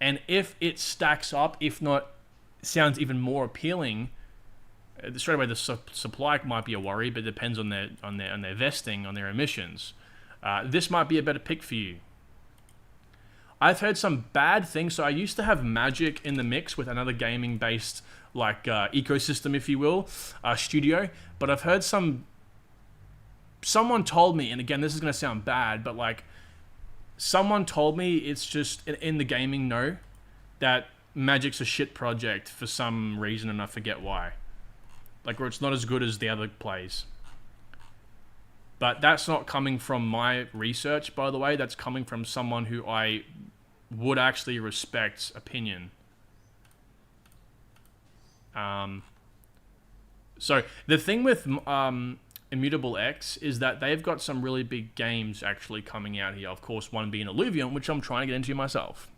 And if it stacks up, if not sounds even more appealing, straight away the supply might be a worry, but it depends on their vesting, on their emissions. This might be a better pick for you. I've heard some bad things. So I used to have Magic in the mix with another gaming-based like ecosystem, if you will, studio. But I've heard someone told me, and again, this is going to sound bad, but like someone told me it's just in the gaming know that Magic's a shit project for some reason, and I forget why. Like where it's not as good as the other plays. But that's not coming from my research, by the way. That's coming from someone who I would actually respect's opinion. So the thing with Immutable X is that they've got some really big games actually coming out here. Of course, one being Illuvium, which I'm trying to get into myself.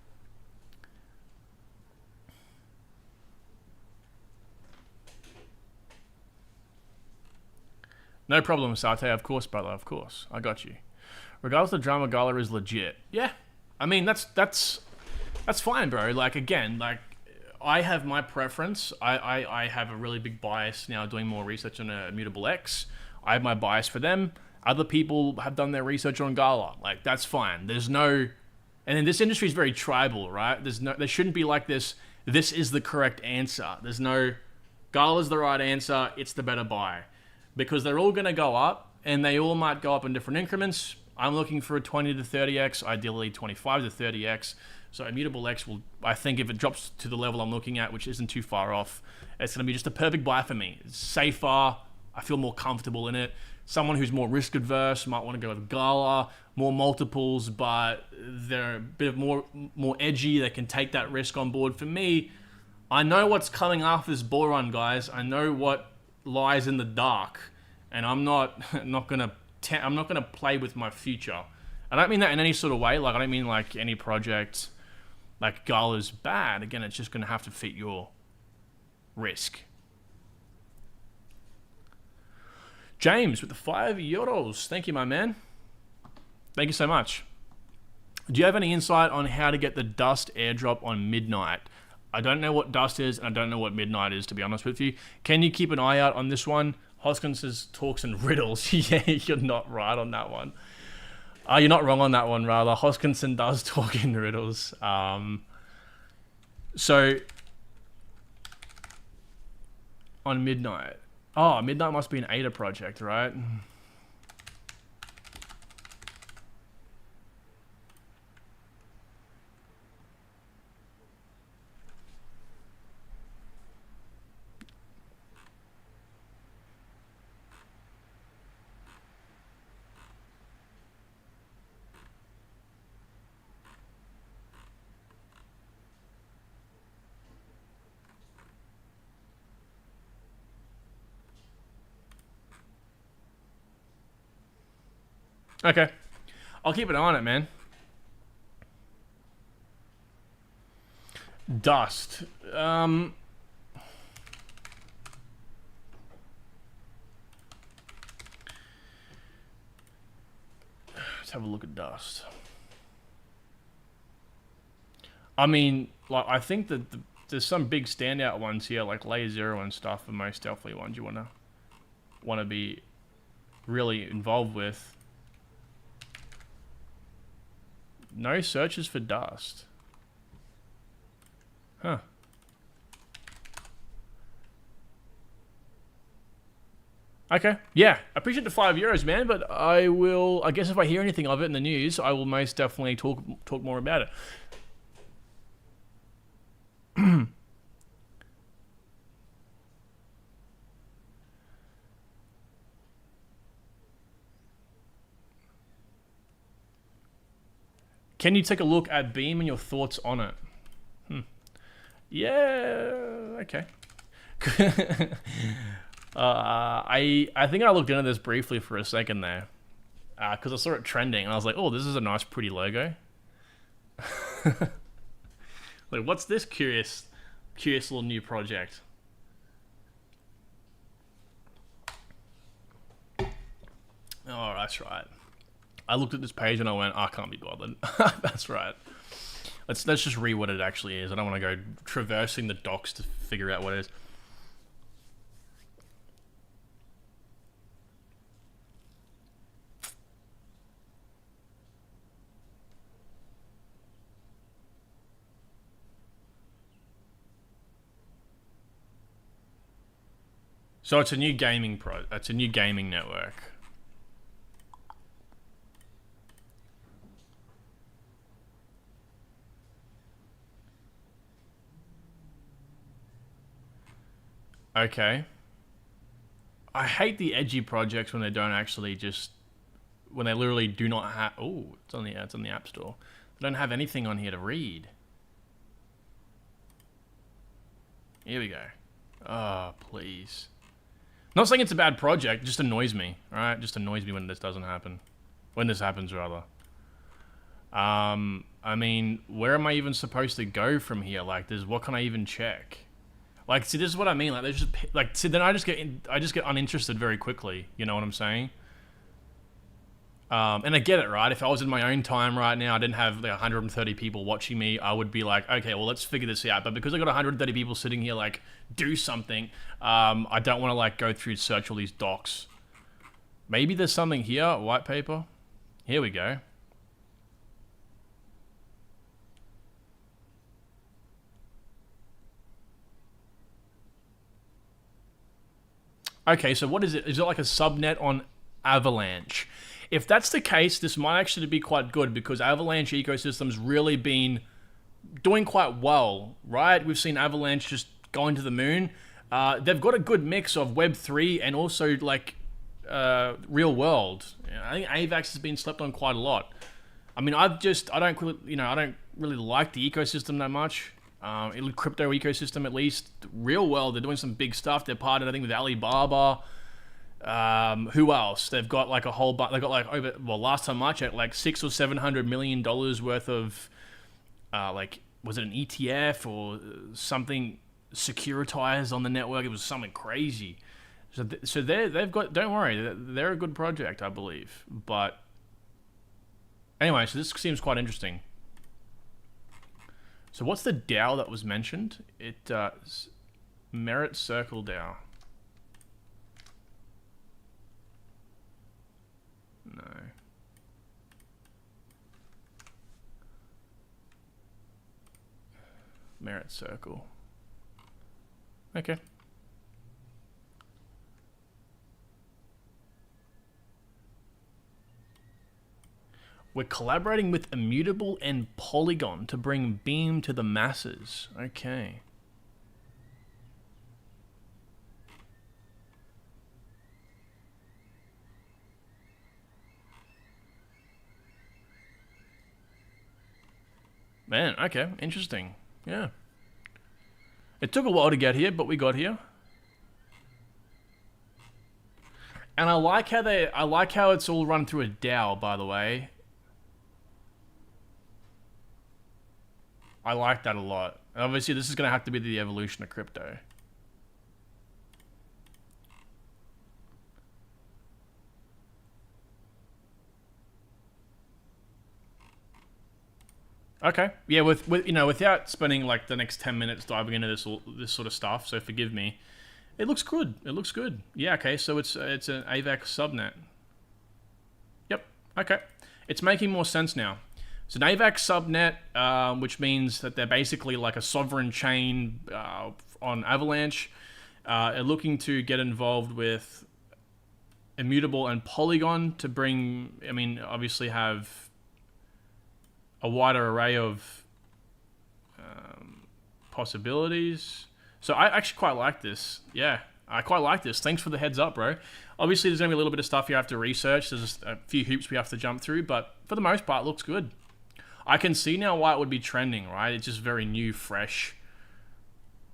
No problem, Sate. Of course, brother. Of course. I got you. Regardless, the drama Gala is legit. Yeah. I mean, that's fine, bro. Like, again, like, I have my preference. I have a really big bias now doing more research on Immutable X. I have my bias for them. Other people have done their research on Gala. Like, that's fine. There's no... And then this industry is very tribal, right? There shouldn't be like this is the correct answer. There's no... Gala's the right answer. It's the better buy. Because they're all going to go up, and they all might go up in different increments. I'm looking for a 20 to 30x, ideally 25 to 30x. So Immutable X will, I think if it drops to the level I'm looking at, which isn't too far off, it's going to be just a perfect buy for me. It's safer. I feel more comfortable in it. Someone who's more risk adverse might want to go with Gala, more multiples, but they're a bit of more edgy. They can take that risk on board. For me, I know what's coming after this bull run, guys. I know what lies in the dark, and I'm not gonna play with my future. I don't mean that in any sort of way. Like I don't mean like any project like Gala's bad. Again, it's just gonna have to fit your risk. James with the €5. Thank you, my man. Thank you so much. Do you have any insight on how to get the dust airdrop on midnight? I don't know what dust is, and I don't know what midnight is, to be honest with you. Can you keep an eye out on this one? Hoskins says talks in riddles. Yeah, you're not right on that one. You're not wrong on that one, rather. Hoskinson does talk in riddles. So, on midnight. Oh, midnight must be an ADA project, right? Okay. I'll keep an eye on it, man. Dust. Let's have a look at dust. I mean, like, I think that there's some big standout ones here, like Layer Zero and stuff, the most stealthy ones you wanna be really involved with. No searches for dust. Huh. Okay. Yeah. I appreciate the €5, man, but I guess if I hear anything of it in the news, I will most definitely talk more about it. Can you take a look at Beam and your thoughts on it? Yeah, okay. I think I looked into this briefly for a second there. because I saw it trending and I was like, oh, this is a nice, pretty logo. Like, what's this curious little new project? Oh, that's right. I looked at this page and I went, oh, I can't be bothered. That's right. Let's just read what it actually is. I don't want to go traversing the docs to figure out what it is. So it's a new it's a new gaming network. Okay. I hate the edgy projects when they don't actually when they literally do not have. Oh, it's on the App Store. They don't have anything on here to read. Here we go. Oh, please. Not saying it's a bad project, it just annoys me, alright? Just annoys me when this doesn't happen. When this happens, rather. I mean, where am I even supposed to go from here? Like, what can I even check? Like, see, this is what I mean. Like, there's just, like, see, then I just get uninterested very quickly. You know what I'm saying? And I get it, right? If I was in my own time right now, I didn't have like 130 people watching me, I would be like, okay, well, let's figure this out. But because I got 130 people sitting here, like, do something, I don't want to, like, go through search all these docs. Maybe there's something here, white paper. Here we go. Okay, so what is it? Is it like a subnet on Avalanche? If that's the case, this might actually be quite good because Avalanche ecosystem's really been doing quite well, right? We've seen Avalanche just going to the moon. They've got a good mix of Web3 and also like real world. I think AVAX has been slept on quite a lot. I mean, I don't really like the ecosystem that much. Crypto ecosystem, at least. Real world, they're doing some big stuff. They're partnered, I think, with Alibaba. Who else? They've got like a whole bunch. They got like last time I checked, like $600 or $700 million worth of, like, was it an ETF or something securitized on the network? It was something crazy. So they've got. Don't worry, they're a good project, I believe. But anyway, so this seems quite interesting. So what's the DAO that was mentioned? It Merit Circle DAO. No. Merit Circle. Okay. We're collaborating with Immutable and Polygon to bring Beam to the masses. Okay. Man, okay, interesting. Yeah. It took a while to get here, but we got here. And I like how it's all run through a DAO, by the way. I like that a lot. Obviously, this is going to have to be the evolution of crypto. Okay. Yeah, with without spending like the next 10 minutes diving into this sort of stuff, so forgive me. It looks good. It looks good. Yeah, okay. So it's an AVAX subnet. Yep. Okay. It's making more sense now. It's an AVAX subnet, which means that they're basically like a sovereign chain on Avalanche. Are looking to get involved with Immutable and Polygon to bring, I mean, obviously have a wider array of possibilities. So I actually quite like this. Yeah, I quite like this. Thanks for the heads up, bro. Obviously, there's going to be a little bit of stuff you have to research. There's just a few hoops we have to jump through, but for the most part, it looks good. I can see now why it would be trending, right? It's just very new, fresh.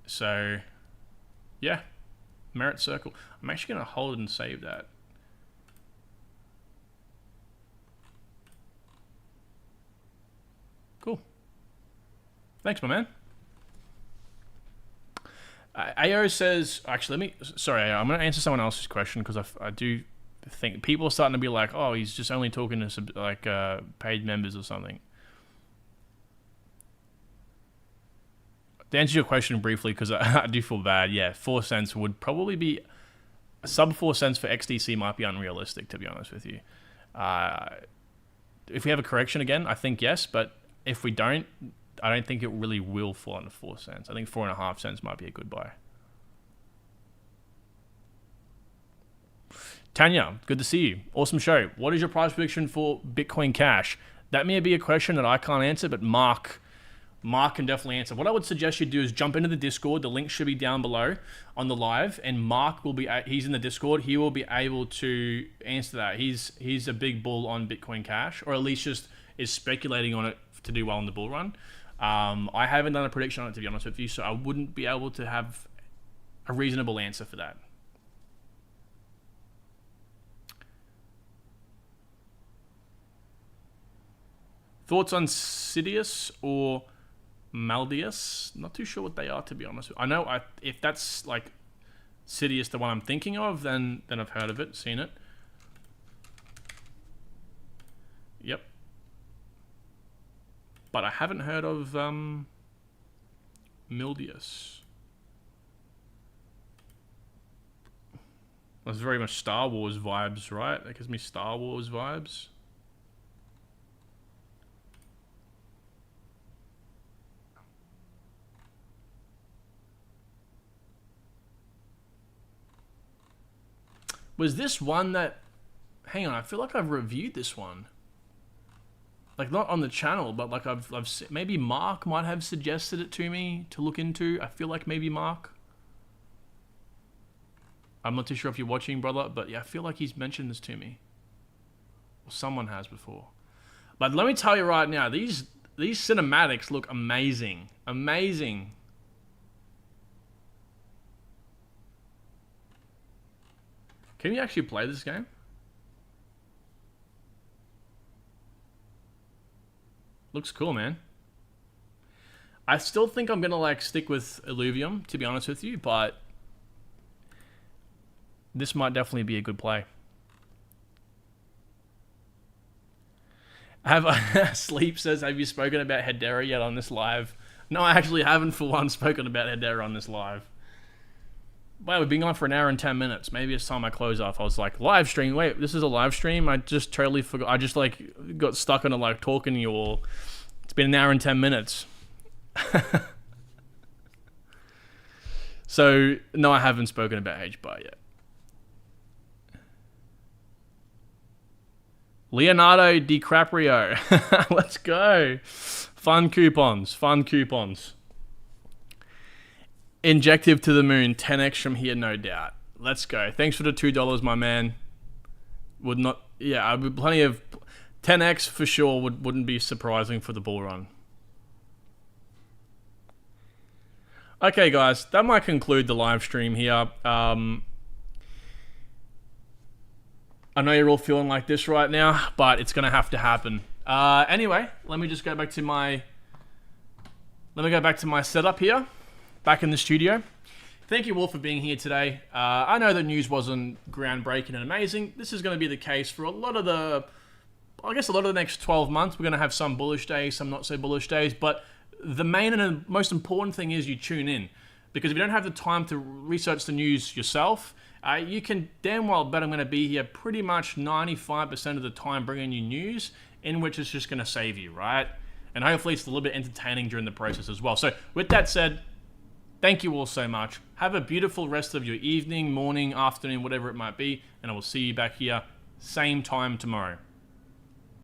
So, yeah. Merit Circle. I'm actually going to hold and save that. Cool. Thanks, my man. AO says, actually, I'm going to answer someone else's question because I do think people are starting to be like, oh, he's just only talking to paid members or something. To answer your question briefly, because I do feel bad, yeah, 4 cents would probably be, sub 4 cents for XDC might be unrealistic, to be honest with you. If we have a correction again, I think yes, but if we don't, I don't think it really will fall under 4 cents. I think 4.5 cents might be a good buy. Tanya, good to see you. Awesome show. What is your price prediction for Bitcoin Cash? That may be a question that I can't answer, but Mark can definitely answer. What I would suggest you do is jump into the Discord. The link should be down below on the live, and Mark will be, he's in the Discord. He will be able to answer that. He's a big bull on Bitcoin Cash, or at least just is speculating on it to do well in the bull run. I haven't done a prediction on it, to be honest with you, so I wouldn't be able to have a reasonable answer for that. Thoughts on Sidious or Maldius? Not too sure what they are, to be honest. I know if that's like Sidious, the one I'm thinking of, then I've heard of it, seen it. Yep. But I haven't heard of Mildius. That's very much Star Wars vibes, right? That gives me Star Wars vibes. Was this one that... Hang on, I feel like I've reviewed this one. Like, not on the channel, but like I've maybe Mark might have suggested it to me to look into. I feel like maybe Mark. I'm not too sure if you're watching, brother, but yeah, I feel like he's mentioned this to me. Or someone has before. But let me tell you right now, these cinematics look amazing. Amazing. Can you actually play this game? Looks cool, man. I still think I'm gonna like stick with Illuvium, to be honest with you, but this might definitely be a good play. Sleep says, have you spoken about Hedera yet on this live? No, I actually haven't for one spoken about Hedera on this live. Wow, we've been on for an hour and 10 minutes. Maybe it's time I close off. I was like, live stream. Wait, this is a live stream? I just totally forgot. I just like got stuck on like talking to you all. It's been an hour and 10 minutes. So, no, I haven't spoken about HBAR yet. Leonardo DiCaprio. Let's go. Fun coupons. Fun coupons. Injective to the moon, 10x from here, no doubt. Let's go. Thanks for the $2, my man. Would not, yeah, I'd be plenty of 10x for sure. Wouldn't be surprising for the bull run. Okay, guys, that might conclude the live stream here. I know you're all feeling like this right now, but it's gonna have to happen. Anyway, let me just go back to my. Let me go back to my setup here. Back in the studio. Thank you all for being here today. I know the news wasn't groundbreaking and amazing. This is going to be the case for a lot of the next 12 months. We're going to have some bullish days, some not so bullish days, but the main and most important thing is you tune in. Because if you don't have the time to research the news yourself, you can damn well bet I'm going to be here pretty much 95% of the time bringing you news in which it's just going to save you, right? And hopefully it's a little bit entertaining during the process as well. So with that said, thank you all so much. Have a beautiful rest of your evening, morning, afternoon, whatever it might be. And I will see you back here, same time tomorrow.